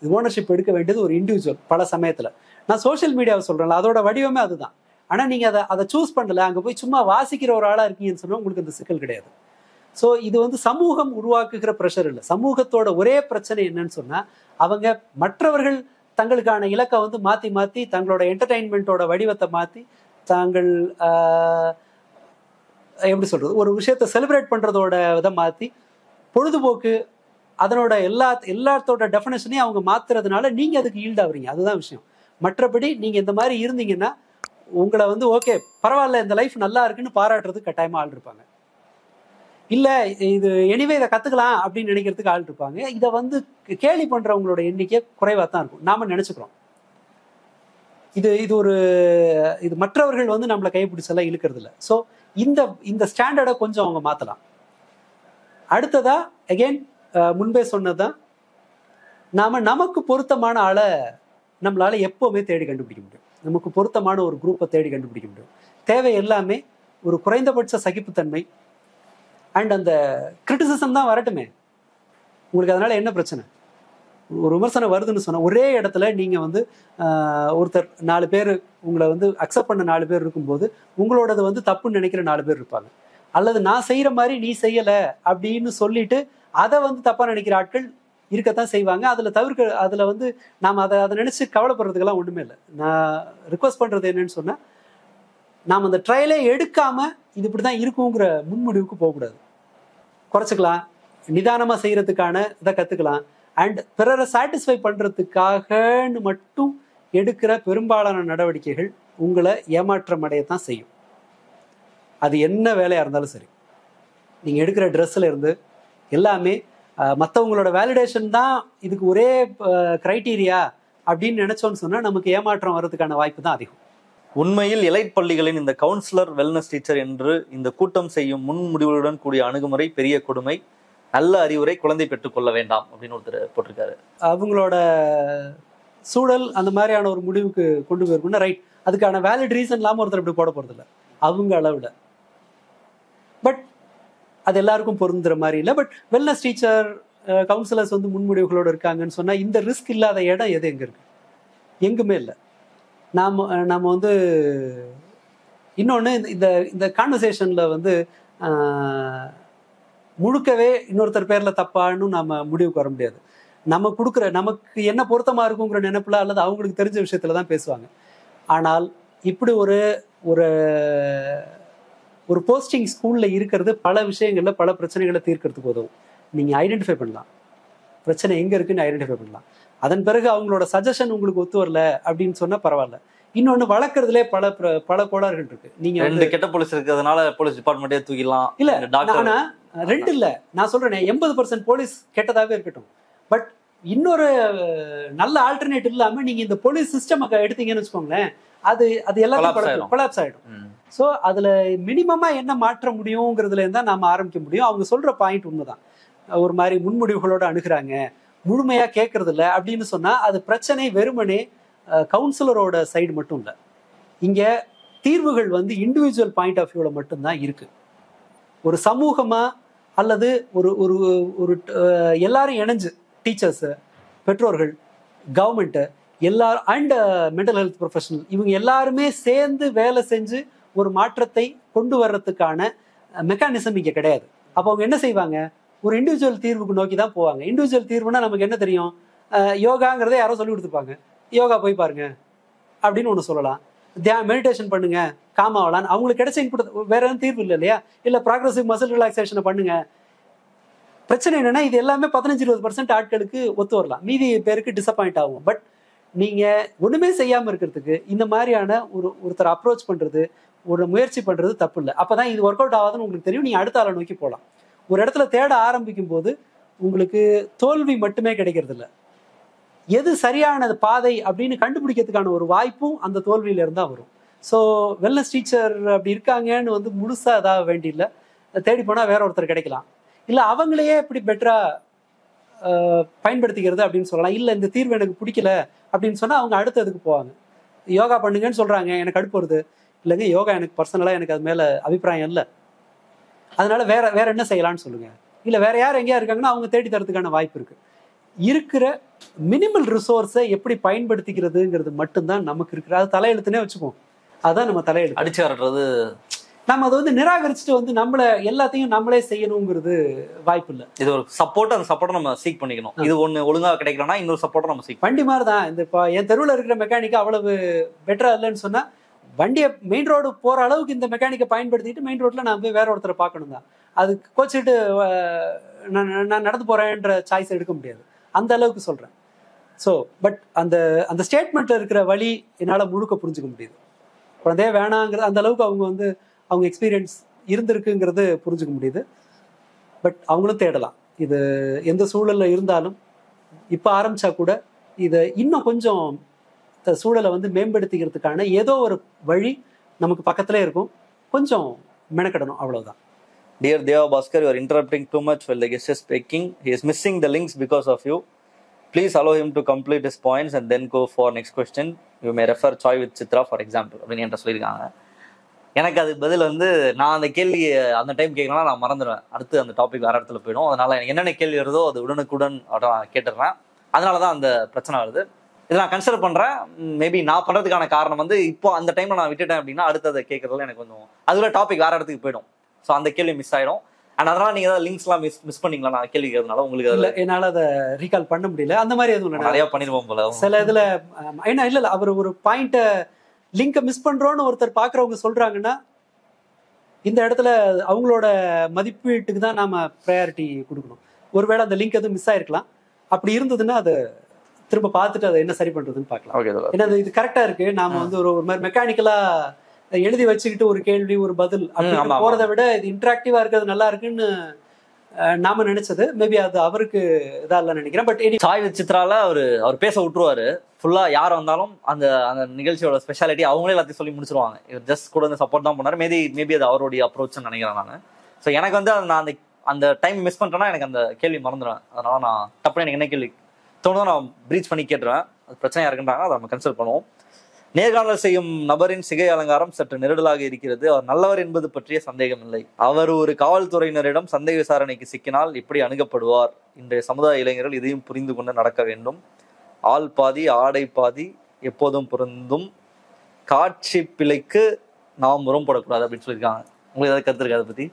இது ஓனர்ஷிப் எடுக்க வேண்டியது ஒரு இண்டிவிஜுவல். பல சமயத்துல நான் சோசியல் மீடியாவை சொல்றேன்ல, அதோட வடிவமே அதுதான். ஆனா நீங்க அதை சூஸ் பண்ணல, அங்க போய் சும்மா வாசிக்கிற ஒரு ஆளா இருக்கீங்கன்னு சொன்னா உங்களுக்கு அந்த சிக்கல் கிடையாது. ஸோ இது வந்து சமூகம் உருவாக்குகிற ப்ரெஷர் இல்லை. சமூகத்தோட ஒரே பிரச்சனை என்னன்னு சொன்னா, அவங்க மற்றவர்கள் தங்களுக்கான இலக்கை வந்து மாத்தி மாத்தி தங்களோட என்டர்டைன்மெண்ட்டோட வடிவத்தை மாத்தி தாங்கள் எப்படி சொல்றது ஒரு விஷயத்த செலிப்ரேட் பண்றதோட இதை மாத்தி பொழுதுபோக்கு அதனோட எல்லாத்தோட டெஃபினேஷனையும் அவங்க மாத்துறதுனால நீங்க அதுக்கு ஈல்ட் ஆகுறீங்க. அதுதான் விஷயம். மற்றபடி நீங்க இந்த மாதிரி இருந்தீங்கன்னா உங்களை வந்து ஓகே பரவாயில்ல இந்த லைஃப் நல்லா இருக்குன்னு பாராட்டுறதுக்கு கட்டாயமா ஆள் இருப்பாங்க. இல்ல இது எனிவே இதை கத்துக்கலாம் அப்படின்னு நினைக்கிறதுக்கு ஆள் இருப்பாங்க. இதை வந்து கேலி பண்றவங்களோட எண்ணிக்கை குறைவா தான் இருக்கும் நாம நினைச்சுக்கிறோம். இது மற்றவர்கள் வந்து நம்மளை கைப்பிடிச்செல்லாம் இழுக்கிறது இல்லை. ஸோ இந்த ஸ்டாண்டர்டை கொஞ்சம் அவங்க மாத்தலாம். அடுத்ததா அகெயின் முன்பே சொன்னதுதான், நமக்கு பொருத்தமான ஆளை நம்மளால எப்பவுமே தேடி கண்டுபிடிக்க முடியும். நமக்கு பொருத்தமான ஒரு குரூப்பை தேடி கண்டுபிடிக்க முடியும். தேவை எல்லாமே ஒரு குறைந்தபட்ச சகிப்புத்தன்மை அண்ட் அந்த கிரிட்டிசிசம் தான் வரட்டுமே. உங்களுக்கு அதனால என்ன பிரச்சனை? ஒரு விமர்சனம் வருதுன்னு சொன்னா ஒரே இடத்துல நீங்க வந்து ஒருத்தர் 4 பேர் உங்களை வந்து அக்செப்ட் பண்ண 4 பேர் இருக்கும்போது உங்களோடது வந்து தப்புன்னு நினைக்கிற 4 பேர் இருப்பாங்க. அல்லது நான் செய்யற மாதிரி நீ செய்யல அப்படின்னு சொல்லிட்டு அதை வந்து தப்பா நினைக்கிற ஆட்கள் இருக்கத்தான் செய்வாங்க. அதுல வந்து நாம அதை நினைச்சு கவலைப்படுறதுக்கெல்லாம் ஒண்ணுமே இல்லை. நான் ரிக்வஸ்ட் பண்றது என்னன்னு சொன்னா, நாம் அந்த ட்ரையலே எடுக்காம இது இப்படிதான் இருக்குங்கிற முன்முடிவுக்கு போகக்கூடாது. குறைச்சிக்கலாம், நிதானமா செய்யறதுக்கான இதை கத்துக்கலாம். அண்ட் பிறரை சாட்டிஸ்ஃபை பண்றதுக்காகன்னு மட்டும் எடுக்கிற பெரும்பாலான நடவடிக்கைகள் உங்களை ஏமாற்றம் அடையத்தான் செய்யும். அது என்ன வேலையா இருந்தாலும் சரி, நீங்க எடுக்கிற ட்ரெஸ்ல இருந்து எல்லாமே மற்றவங்களோட வேலிடேஷன் தான் இதுக்கு ஒரே கிரைட்டீரியா அப்படின்னு நினைச்சோன்னு சொன்னா நமக்கு ஏமாற்றம் வர்றதுக்கான வாய்ப்பு தான் அதிகம். உண்மையில் எலைட் பள்ளிகளின் இந்த கவுன்சிலர் வெல்னஸ் டீச்சர் என்று இந்த கூட்டம் செய்யும் முன்முடிவுடன் கூடிய அணுகுமுறை பெரிய கொடுமை, நல்ல அறிவுரை குழந்தை பெற்றுக்கொள்ள வேண்டாம் அப்படின்னு ஒருத்தர் போட்டிருக்காரு. அவங்களோட சூழல் அந்த மாதிரியான ஒரு முடிவுக்கு கொண்டு போயிருக்குன்னா ரைட், அதுக்கான வேலிட் ரீசன் இல்லாம ஒருத்தர் இப்படி போட போறது இல்லை அவங்க அளவுல. பட் அது எல்லாருக்கும் பொருந்துற மாதிரி இல்லை. பட் வெல்னஸ் டீச்சர் கவுன்சிலர்ஸ் வந்து முன்முடிவுகளோடு இருக்காங்கன்னு சொன்னா இந்த ரிஸ்க் இல்லாத இடம் எது எங்க இருக்கு? எங்குமே இல்லை. நாம வந்து இன்னொன்னு இந்த கான்வர்சேஷன்ல வந்து முழுக்கவே இன்னொருத்தர் பேர்ல தப்பான்னு நம்ம முடிவுக்கு வர முடியாது. நமக்கு என்ன பொருத்தமா இருக்குங்கிற நினைப்புல அல்லது அவங்களுக்கு தெரிஞ்ச விஷயத்துலதான் பேசுவாங்க. ஆனால் இப்படி ஒரு போஸ்டிங் ஸ்கூல்ல இருக்கிறது பல விஷயங்கள்ல பல பிரச்சனைகளை தீர்க்கறதுக்கு உதவும். நீங்க ஐடென்டிஃபை பண்ணலாம், பிரச்சனை எங்க இருக்குன்னு ஐடென்டிஃபை பண்ணலாம். அதன் பிறகு அவங்களோட சஜஷன் உங்களுக்கு ஒத்து வரல அப்படின்னு சொன்னா பரவாயில்ல. இன்னொன்னு வளர்க்கறதுலே பல கோளாறுகள் இருக்கு. நீங்க 2 கெட்ட போலீஸ் இருக்கிறதுனால போலீஸ் டிபார்ட்மெண்ட்டே தூக்கிடலாம் இல்ல டாக்டர். ஆனா 2 இல்ல, நான் சொல்றேனே 80% போலீஸ் கெட்டதாவே இருக்கட்டும். பட் இன்னொரு நல்ல ஆல்டர்னேட் இல்லாம நீங்க இந்த போலீஸ் சிஸ்டம் எடுத்தீங்கன்னு வச்சுக்கோங்களேன், அது எல்லாத்தையும் கொலாப்ஸ் ஆயிடும். ஸோ அதுல மினிமமா என்ன மாற்ற முடியுங்கிறதுல இருந்தா நாம ஆரம்பிக்க முடியும். அவங்க சொல்ற பாயிண்ட் உண்மைதான். ஒரு மாதிரி முன்முடிவுகளோட அணுகுறாங்க, முழுமையா கேட்கறது இல்லை அப்படின்னு சொன்னா அது பிரச்சனை வெறுமனே கவுன்சிலரோட சைடு மட்டும் இல்லை. இங்க தீர்வுகள் வந்து இண்டிவிஜுவல் பாயிண்ட் ஆஃப் வியூல மட்டும்தான் இருக்கு. ஒரு சமூகமா அல்லது ஒரு ஒரு ஒரு எல்லாரும் இணைஞ்சு டீச்சர்ஸ், பெற்றோர்கள், கவர்மெண்ட் எல்லாரும் அண்ட் மென்டல் ஹெல்த் ப்ரொஃபஷனல் இவங்க எல்லாருமே சேர்ந்து வேலை செஞ்சு ஒரு மாற்றத்தை கொண்டு வர்றதுக்கான மெக்கானிசம் இங்க கிடையாது. அப்போ அவங்க என்ன செய்வாங்க, ஒரு இண்டிவிஜுவல் தீர்வுக்கு நோக்கி தான் போவாங்க. இண்டிவிஜுவல் தீர்வுனா நமக்கு என்ன தெரியும், யோகாங்கிறத யாரோ சொல்லி கொடுத்துருப்பாங்க, யோகா போய் பாருங்க அப்படின்னு ஒன்று சொல்லலாம். மெடிடேஷன் பண்ணுங்க காமாவலான்னு அவங்களுக்கு கிடைச்ச இன்புட், வேற எதுவும் தீர்வு இல்லை இல்லையா. இல்லை ப்ராக்ரஸிவ் மசில் ரிலாக்ஸேஷனை பண்ணுங்க. பிரச்சனை என்னன்னா இது எல்லாமே 15-20% ஆட்களுக்கு ஒத்து வரலாம், மீதி பேருக்கு டிசப்பாயிண்ட் ஆகும். பட் நீங்க ஒண்ணுமே செய்யாம இருக்கிறதுக்கு இந்த மாதிரியான ஒருத்தர் அப்ரோச் பண்றது, ஒரு முயற்சி பண்றது தப்பு இல்லை. அப்பதான் இது ஒர்க் அவுட் ஆகாதுன்னு உங்களுக்கு தெரியும். நீங்க அடுத்த ஆளை நோக்கி போகலாம். ஒரு இடத்துல தேட ஆரம்பிக்கும் போது உங்களுக்கு தோல்வி மட்டுமே கிடைக்கிறது இல்லை, எது சரியான பாதை அப்படின்னு கண்டுபிடிக்கிறதுக்கான ஒரு வாய்ப்பும் அந்த தோல்வியில இருந்தா வரும். ஸோ வெல்னஸ் டீச்சர் அப்படி இருக்காங்கன்னு வந்து முழுசா அதாக வேண்டியில்லை. தேடி போனா வேற ஒருத்தர் கிடைக்கலாம். இல்லை அவங்களையே இப்படி பெட்டரா பயன்படுத்திக்கிறது அப்படின்னு சொல்லலாம். இல்லை இந்த தீர்வு எனக்கு பிடிக்கல அப்படின்னு சொன்னா அவங்க அடுத்ததுக்கு போவாங்க. யோகா பண்ணுங்கன்னு சொல்றாங்க, எனக்கு அடுப்பு வருது, இல்லைங்க யோகா எனக்கு பர்சனலா எனக்கு அது மேல அபிப்பிராயம் இல்லை, அதனால வேற என்ன செய்யலாம்னு சொல்லுங்க. இல்லை வேற யார் எங்கேயா இருக்காங்கன்னா அவங்க தேடி தரதுக்கான வாய்ப்பு இருக்கு. இருக்கிற மினிமல் ரிசோர்ஸை எப்படி பயன்படுத்திக்கிறதுங்கிறது மட்டும்தான் நமக்கு இருக்கிற, அது தலையெழுத்துனே வச்சுப்போம். அதான் நம்ம தலையெழுத்து. அடிச்சு வரது நம்ம அதை வந்து நிராகரிச்சுட்டு வந்து நம்மள எல்லாத்தையும் நம்மளே செய்யணுங்கிறது வாய்ப்பு இல்லை. இது ஒரு சப்போர்ட், அந்த சப்போர்ட்டை நம்ம சீக் பண்ணிக்கணும். இது ஒண்ணு ஒழுங்கா கிடைக்கலன்னா இன்னொரு சப்போர்ட்டை நம்ம சீக். வண்டி மாதிரி தான் இந்த இப்போ என் தெருவில் இருக்கிற மெக்கானிக்கா அவ்வளவு பெட்டரா இல்லைன்னு சொன்னா வண்டியை மெயின் ரோடு போற அளவுக்கு இந்த மெக்கானிக்கை பயன்படுத்திட்டு மெயின் ரோட்ல நான் போய் வேற ஒருத்தரை பார்க்கணும் தான். அது கோச்சிட்டு நான் நடந்து போறேன்ற சாய்ஸ் எடுக்க முடியாது, அந்த அளவுக்கு சொல்றேன். ஸோ பட் அந்த அந்த ஸ்டேட்மெண்ட்ல இருக்கிற வழி என்னால் முழுக்க புரிஞ்சுக்க முடியுது. குழந்தைய வேணாங்கிறது அந்த அளவுக்கு அவங்க வந்து அவங்க எக்ஸ்பீரியன்ஸ் இருந்திருக்குங்கிறது புரிஞ்சுக்க முடியுது. பட் அவங்களும் தேடலாம். இது எந்த சூழல்ல இருந்தாலும் இப்போ ஆரம்பிச்சா கூட இதை இன்னும் கொஞ்சம் சூழலை வந்து மேம்படுத்திக்கிறதுக்கான ஏதோ ஒரு வழி நமக்கு பக்கத்துல இருக்கும். கொஞ்சம் மெனக்கடணும், அவ்வளவுதான். Dear Deva Bhaskar, you are interrupting too much while the guest is speaking. He is missing the links because of you. Please allow him to complete his points and then go for next question. You may refer Choi with Chitra for example. அப்படின்னு என்கிட்ட சொல்லியிருக்காங்க. எனக்கு அது பதில் வந்து நான் அந்த கேள்வி அந்த டைம் கேட்கலாம், நான் மறந்துடுவேன். அடுத்து அந்த டாபிக் வேற இடத்துல போயிடும். அதனால எனக்கு என்னென்ன கேள்வி வருதோ அது உடனுக்குடன் நான் கேட்டுடுறேன். அதனாலதான் அந்த பிரச்சனை வருது. இதை நான் கன்சிடர் பண்றேன். மேபி நான் பண்றதுக்கான காரணம் வந்து இப்போ அந்த டைம்ல நான் விட்டுட்டேன் அப்படின்னா அடுத்து அதை கேட்கறதுல எனக்கு கொஞ்சம் அதுல டாபிக் வேற இடத்துக்கு போயிடும். ஸோ அந்த கேள்வி மிஸ் ஆயிடும். அண்ட் அதனால நீங்க ஏதாவது லிங்க்ஸ் எல்லாம் மிஸ் பண்ணீங்களா நான் கேள்வி கேட்கறதுனால? உங்களுக்கு இல்ல, என்னால அதை ரீகால் பண்ண முடியல. அந்த மாதிரி எதுவும் இல்லை, நிறைய பண்ணிருப்போம் போல சில இதுல. ஏன்னா இல்ல அவர் ஒரு பாயிண்ட லிங்கை மிஸ் பண்றோன்னு ஒருத்தர் பாக்குறவங்க சொல்றாங்கன்னா இந்த இடத்துல அவங்களோட மதிப்பீட்டுக்கு தான் நாம ப்ரையாரிட்டி கொடுக்கணும். ஒருவேளை அந்த லிங்க் எதுவும் மிஸ் ஆயிருக்கலாம். அப்படி இருந்ததுன்னா அதை திரும்ப பார்த்துட்டு அதை என்ன சரி பண்றதுன்னு பார்க்கலாம். ஏன்னா இது கரெக்டா இருக்கு. நாம வந்து ஒரு மாதிரி மெக்கானிக்கலா எழுதி வச்சுக்கிட்டு ஒரு கேள்வி ஒரு பதில் அப்படி போறதை விட இது இன்டராக்டிவா இருக்கிறது நல்லா இருக்குன்னு நாம நினைச்சது. மேபி அது அவருக்கு இதா இல்ல நினைக்கிறேன். பட் சாய் வித் சித்ரால அவர் பேச விட்டுருவாரு. ஃபுல்லா யார் வந்தாலும் அந்த அந்த நிகழ்ச்சியோட ஸ்பெஷாலிட்டி அவங்களே எல்லாத்தையும் சொல்லி முடிச்சிருவாங்க. இவர் ஜஸ்ட் கூட வந்து சப்போர்ட் தான் பண்ணாரு. மேபி அது அவருடைய அப்ரோச்னு நினைக்கிறேன் நான். ஸோ எனக்கு வந்து நான் அந்த டைம் மிஸ் பண்ணிட்டேன்னா எனக்கு அந்த கேள்வி மறந்துடுவேன். அதனால நான் டப்புனு எனக்கு என்ன கேள்வி தோணுதோ நான் ப்ரீச் பண்ணி கேட்டுருவேன். அது பிரச்சனையா இருக்குன்றாங்க, அதை நம்ம கன்சிடர் பண்ணுவோம். நேர்காணல் செய்யும் நபரின் சிகை அலங்காரம் சற்று நெருடலாக இருக்கிறது. அவர் நல்லவர் என்பது பற்றிய சந்தேகம் இல்லை. அவர் ஒரு காவல்துறையினரிடம் சந்தேக விசாரணைக்கு சிக்கினால் எப்படி அணுகப்படுவார்? இன்றைய சமுதாய இளைஞர்கள் இதையும் புரிந்து கொண்டு நடக்க வேண்டும். ஆள் பாதி ஆடை பாதி எப்போதும் பொருந்தும் காட்சி பிழைக்கு நாம் முரம்படக்கூடாது அப்படின்னு சொல்லியிருக்காங்க. உங்களுக்கு ஏதாவது கருத்து இருக்கு அதை பத்தி?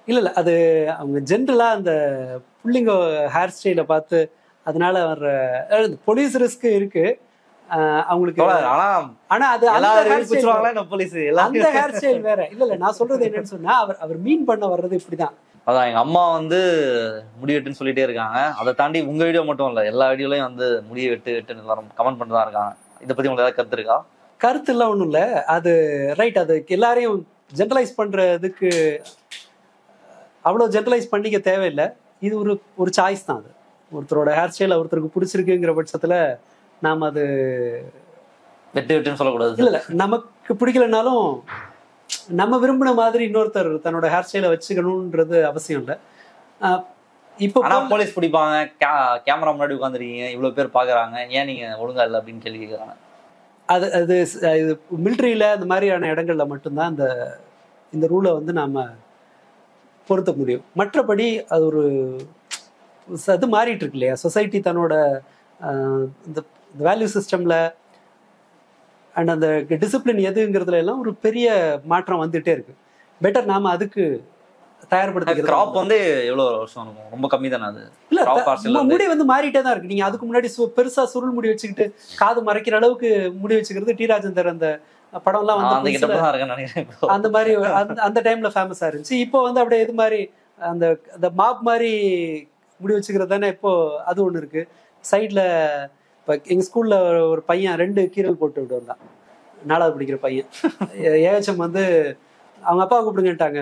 இல்ல அது அவங்க ஜென்ரலா அந்த புள்ளிங்க ஹேர் ஸ்டைலை பார்த்து அதனால வர்ற போலீஸ் ரிஸ்க் இருக்கு அவங்களுக்கு. ஆனா அது அந்த ஹேர் ஸ்டைல் வேற. இல்ல நான் சொல்றது என்னன்னு சொன்னா அவர் மீன் பண்ண வர்றது இப்படிதான். அதான் எங்க அம்மா வந்து முடி வெட்டுன்னு சொல்லிட்டே இருக்காங்க. அதை தாண்டி உங்க வீடியோ மட்டும் இல்ல, எல்லா வீடியோலயும் வந்து முடியை வெட்டு வெட்டுன்னு எல்லாரும் கமெண்ட் பண்ணிட்டு தான் இருக்காங்க. இதை பத்தி உங்களுக்கு ஏதாவது கருத்து இருக்கா? கருத்துலாம் ஒன்றும் இல்லை, அது ரைட். அது எல்லாரையும் ஜென்ரலைஸ் பண்ணுறதுக்கு அவ்வளோ ஜென்ரலைஸ் பண்ணிக்க தேவையில்லை. இது ஒரு சாய்ஸ் தான். அது ஒருத்தரோட ஹேர் ஸ்டைல் ஒருத்தருக்கு பிடிச்சிருக்குங்கிற பட்சத்தில் நாம் அது வெட்டுன்னு சொல்லக்கூடாது. இல்லை, நமக்கு பிடிக்கலனாலும் நம்ம விரும்பின மாதிரி இன்னொருத்தர் தன்னோட ஹேர் ஸ்டைலை வச்சுக்கணுன்றது அவசியம் இல்லை. இப்போ போலீஸ் பிடிப்பாங்க, கேமரா முன்னாடி உட்காந்துருக்கீங்க, இவ்வளவு பேர் பாக்குறாங்க, ஏன் நீங்க ஒழுங்கா இல்லை அப்படின்னு கேள்வி கேட்கறாங்க. அது இது மிலிட்ரியில அந்த மாதிரியான இடங்கள்ல மட்டும்தான் இந்த ரூலை வந்து நாம பொருத்த முடியும். மற்றபடி அது அது மாறிட்டு இருக்கு இல்லையா, சொசைட்டி தன்னோட இந்த வேல்யூ சிஸ்டம்ல அண்ட் அந்த டிசிப்ளின் எதுங்கிறதுல எல்லாம் ஒரு பெரிய மாற்றம் வந்துட்டே இருக்கு. பெட்டர் நாம அதுக்கு தயார்படுத்திக்கிறது. கிராப் வந்து எவ்வளவு வருஷம் இருக்கும்? ரொம்ப கம்மி தானே அது? இல்ல, முடி வந்து மாறிட்டே தான் இருக்கு. நீங்க அதுக்கு முன்னாடி பெருசா சுருள் முடி வச்சுக்கிட்டு காது மறைக்கிற அளவுக்கு முடி வச்சுக்கிறது டி ராஜேந்தர் அந்த படம் எல்லாம் வந்து அந்த மாதிரி அந்த டைம்ல ஃபேமஸா இருந்துச்சு. இப்போ வந்து அப்படியே இது மாதிரி அந்த மாப் மாதிரி முடி வச்சுக்கிறது தானே இப்போ அது ஒண்ணு இருக்கு. சைட்ல இப்போ எங்க ஸ்கூல்ல ஒரு பையன் 2 கீரல் போட்டு விட்டு வந்தான், 4வது படிக்கிற பையன். ஏஹெச்எம் வந்து அவங்க அப்பா கூப்பிடுங்கட்டாங்க,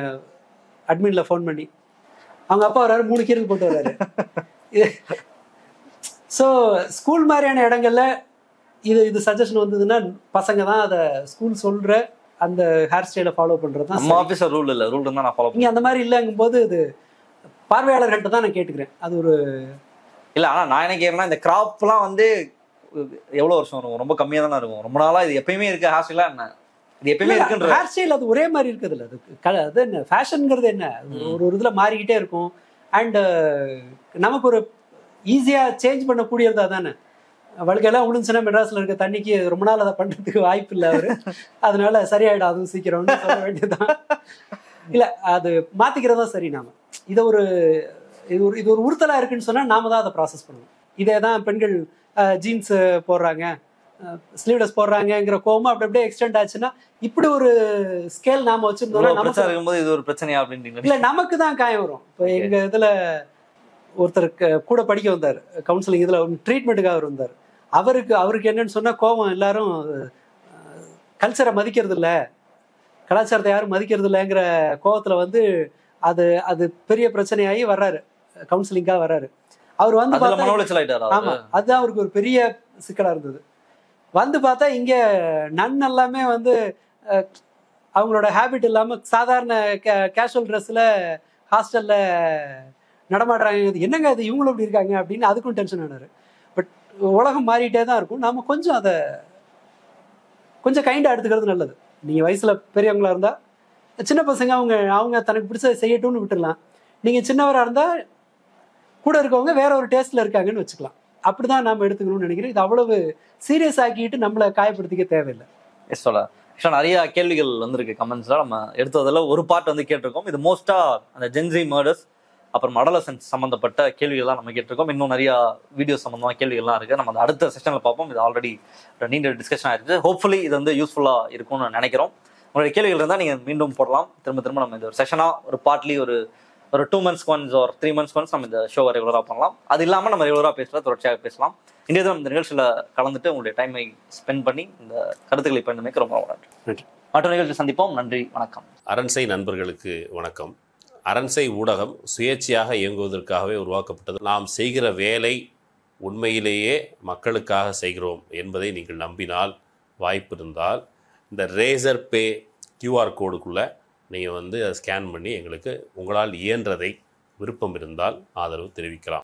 அட்மின்ல ஃபோன் பண்ணி. அவங்க அப்பா வர்றாரு, 3 கீரல் போட்டு வர்றாரு. ஸோ ஸ்கூல் மாதிரியான இடங்கள்ல இது சஜஷன் வந்ததுன்னா பசங்க தான் அதை ஸ்கூல் சொல்ற அந்த ஹேர் ஸ்டைலை ஃபாலோ பண்றது தான். நம்ம ஆபீஸ்ல ரூல் இல்ல, ரூல் தான் நான் ஃபாலோ பண்ணி. அந்த மாதிரி இல்லைங்கும் போது இது பார்வையாளர்கள்ட்ட தான் நான் கேட்டுக்கிறேன். அது ஒரு இல்ல. ஆனா நான் என்ன கேட்கறேன்னா, இந்த கிராப்லாம் வந்து எவ்வளவு வருஷம் இருக்கும்? ரொம்ப கம்மியா தானே இருக்கும். ரொம்ப நாளா இது எப்பயுமே இருக்க ஹேர் ஸ்டைலா என்ன? இது எப்பயுமே இருக்குன்ற ஹேர் ஸ்டைல் அது ஒரே மாதிரி இருக்குது இல்ல. அது என்ன ஃபேஷன்ங்கிறது என்ன, ஒரு இதுல மாறிக்கிட்டே இருக்கும். அண்ட் நமக்கு ஒரு ஈஸியா சேஞ்ச் பண்ணக்கூடியதா தானே. வழுக்கெல்லாம் விழுந்துச்சுன்னா மெட்ராஸ்ல இருக்க தண்ணிக்கு ரொம்ப நாள் அதை பண்றதுக்கு வாய்ப்பு இல்லை அவரு. அதனால சரியாயிடும் அதுவும் சீக்கிரம்னு சொல்ல வேண்டியதுதான். இல்ல, அது மாத்திக்கிறதா சரி. நாம இதை இது ஒரு உறுத்தலா இருக்குன்னு சொன்னா நாம தான் அதை ப்ராசஸ் பண்ணுவோம். இதே தான் பெண்கள் ஜீன்ஸ் போடுறாங்க, ஸ்லீவ்லெஸ் போடுறாங்கிற கோவம் அப்படி அப்படியே எக்ஸ்டெண்ட் ஆச்சுன்னா இப்படி ஒரு ஸ்கேல் நாம வச்சிருந்தோம்னா நமக்கு இருக்கும்போது இது ஒரு பிரச்சனையா அப்படின்னு இல்ல, நமக்கு தான் காயம் வரும். இப்போ எங்க இதுல ஒருத்தருக்கு கூட படிக்க வந்தார், கவுன்சிலிங் இதுல ட்ரீட்மெண்ட்டுக்காக வந்தார். அவருக்கு என்னன்னு சொன்னா கோவம், எல்லாரும் கல்ச்சரை மதிக்கிறது இல்லை, கலாச்சாரத்தை யாரும் மதிக்கிறது இல்லைங்கிற கோவத்துல வந்து அது பெரிய பிரச்சனையாகி வர்றாரு, கவுன்சிலிங்காக வர்றாரு. அவர் வந்து ஆமா, அதுதான் அவருக்கு ஒரு பெரிய சிக்கலா இருந்தது. வந்து பார்த்தா இங்க நன் எல்லாமே வந்து அவங்களோட ஹேபிட் இல்லாம சாதாரண கேஷுவல் ட்ரெஸ்ல ஹாஸ்டல்ல நடமாடுறாங்க. என்னங்க அது, இவங்களும் இப்படி இருக்காங்க அப்படின்னு அதுக்கும் டென்ஷன் ஆனாரு. பட் உலகம் மாறிட்டே தான் இருக்கும். நாம கொஞ்சம் அதை கொஞ்சம் கைண்டா எடுத்துக்கிறது நல்லது. நீங்க வயசுல பெரியவங்களா இருந்தா சின்ன பசங்க அவங்க தனக்கு பிடிச்ச செய்யட்டும்னு விட்டுடலாம். நீங்க சின்னவரா இருந்தா கூட இருக்கவங்க வேற ஒரு டேஸ்ட்ல இருக்காங்கன்னு வச்சுக்கலாம். அப்படிதான் நாம எடுத்துக்கணும்னு நினைக்கிறேன். இது அவ்வளவு சீரியஸ் ஆக்கிட்டு நம்மளை காயப்படுத்திக்க தேவையில்லை. நிறைய கேள்விகள் வந்திருக்கு கமெண்ட்ஸ்ல. நம்ம எடுத்ததில் ஒரு பார்ட் வந்து கேட்டிருக்கோம். இது மோஸ்டா அந்த ஜென்சி மர்டர்ஸ் அப்புறம் அடலசன்ஸ் சம்பந்தப்பட்ட கேள்விகள்லாம் நம்ம கேட்டிருக்கோம். இன்னும் நிறைய வீடியோ சம்பந்தமான கேள்விகள்லாம் இருக்கு. நம்ம அந்த அடுத்த செஷன்ல பார்ப்போம். இது ஆல்ரெடி நீண்ட டிஸ்கஷன் ஆயிருக்கு. ஹோப்ஃபுல்லி இது வந்து யூஸ்ஃபுல்லா இருக்கும்னு நினைக்கிறோம். உங்களுடைய கேள்விகள் இருந்தால் நீங்க மீண்டும் போடலாம். திரும்ப நம்ம இந்த ஒரு செஷனா ஒரு பார்ட்லி ஒரு 2 months ஒன்ஸ் ஒரு 3 months ஒன்ஸ் நம்ம இந்த ஷோவை ரெகுலராக பண்ணலாம். அது இல்லாமல் நம்ம ரெகுலராக பேசுகிறத தொடர்ச்சியாக பேசலாம். இன்றைய தினம் இந்த நிகழ்ச்சியில் கலந்துட்டு உங்களுடைய டைமை ஸ்பெண்ட் பண்ணி இந்த கருத்துக்களை பயந்துமைக்கு ரொம்ப நன்றி. மற்ற நிகழ்ச்சி சந்திப்போம். நன்றி, வணக்கம். அரண்சை நண்பர்களுக்கு வணக்கம். அரண்சை ஊடகம் சுயேட்சையாக இயங்குவதற்காகவே உருவாக்கப்பட்டது. நாம் செய்கிற வேலை உண்மையிலேயே மக்களுக்காக செய்கிறோம் என்பதை நீங்கள் நம்பினால், வாய்ப்பு இருந்தால் இந்த ரேசர் பே QR கோடுக்குள்ளே நீங்கள் வந்து அதை ஸ்கேன் பண்ணி எங்களுக்கு உங்களால் இயன்றதை விருப்பம் இருந்தால் ஆதரவு தெரிவிக்கலாம்.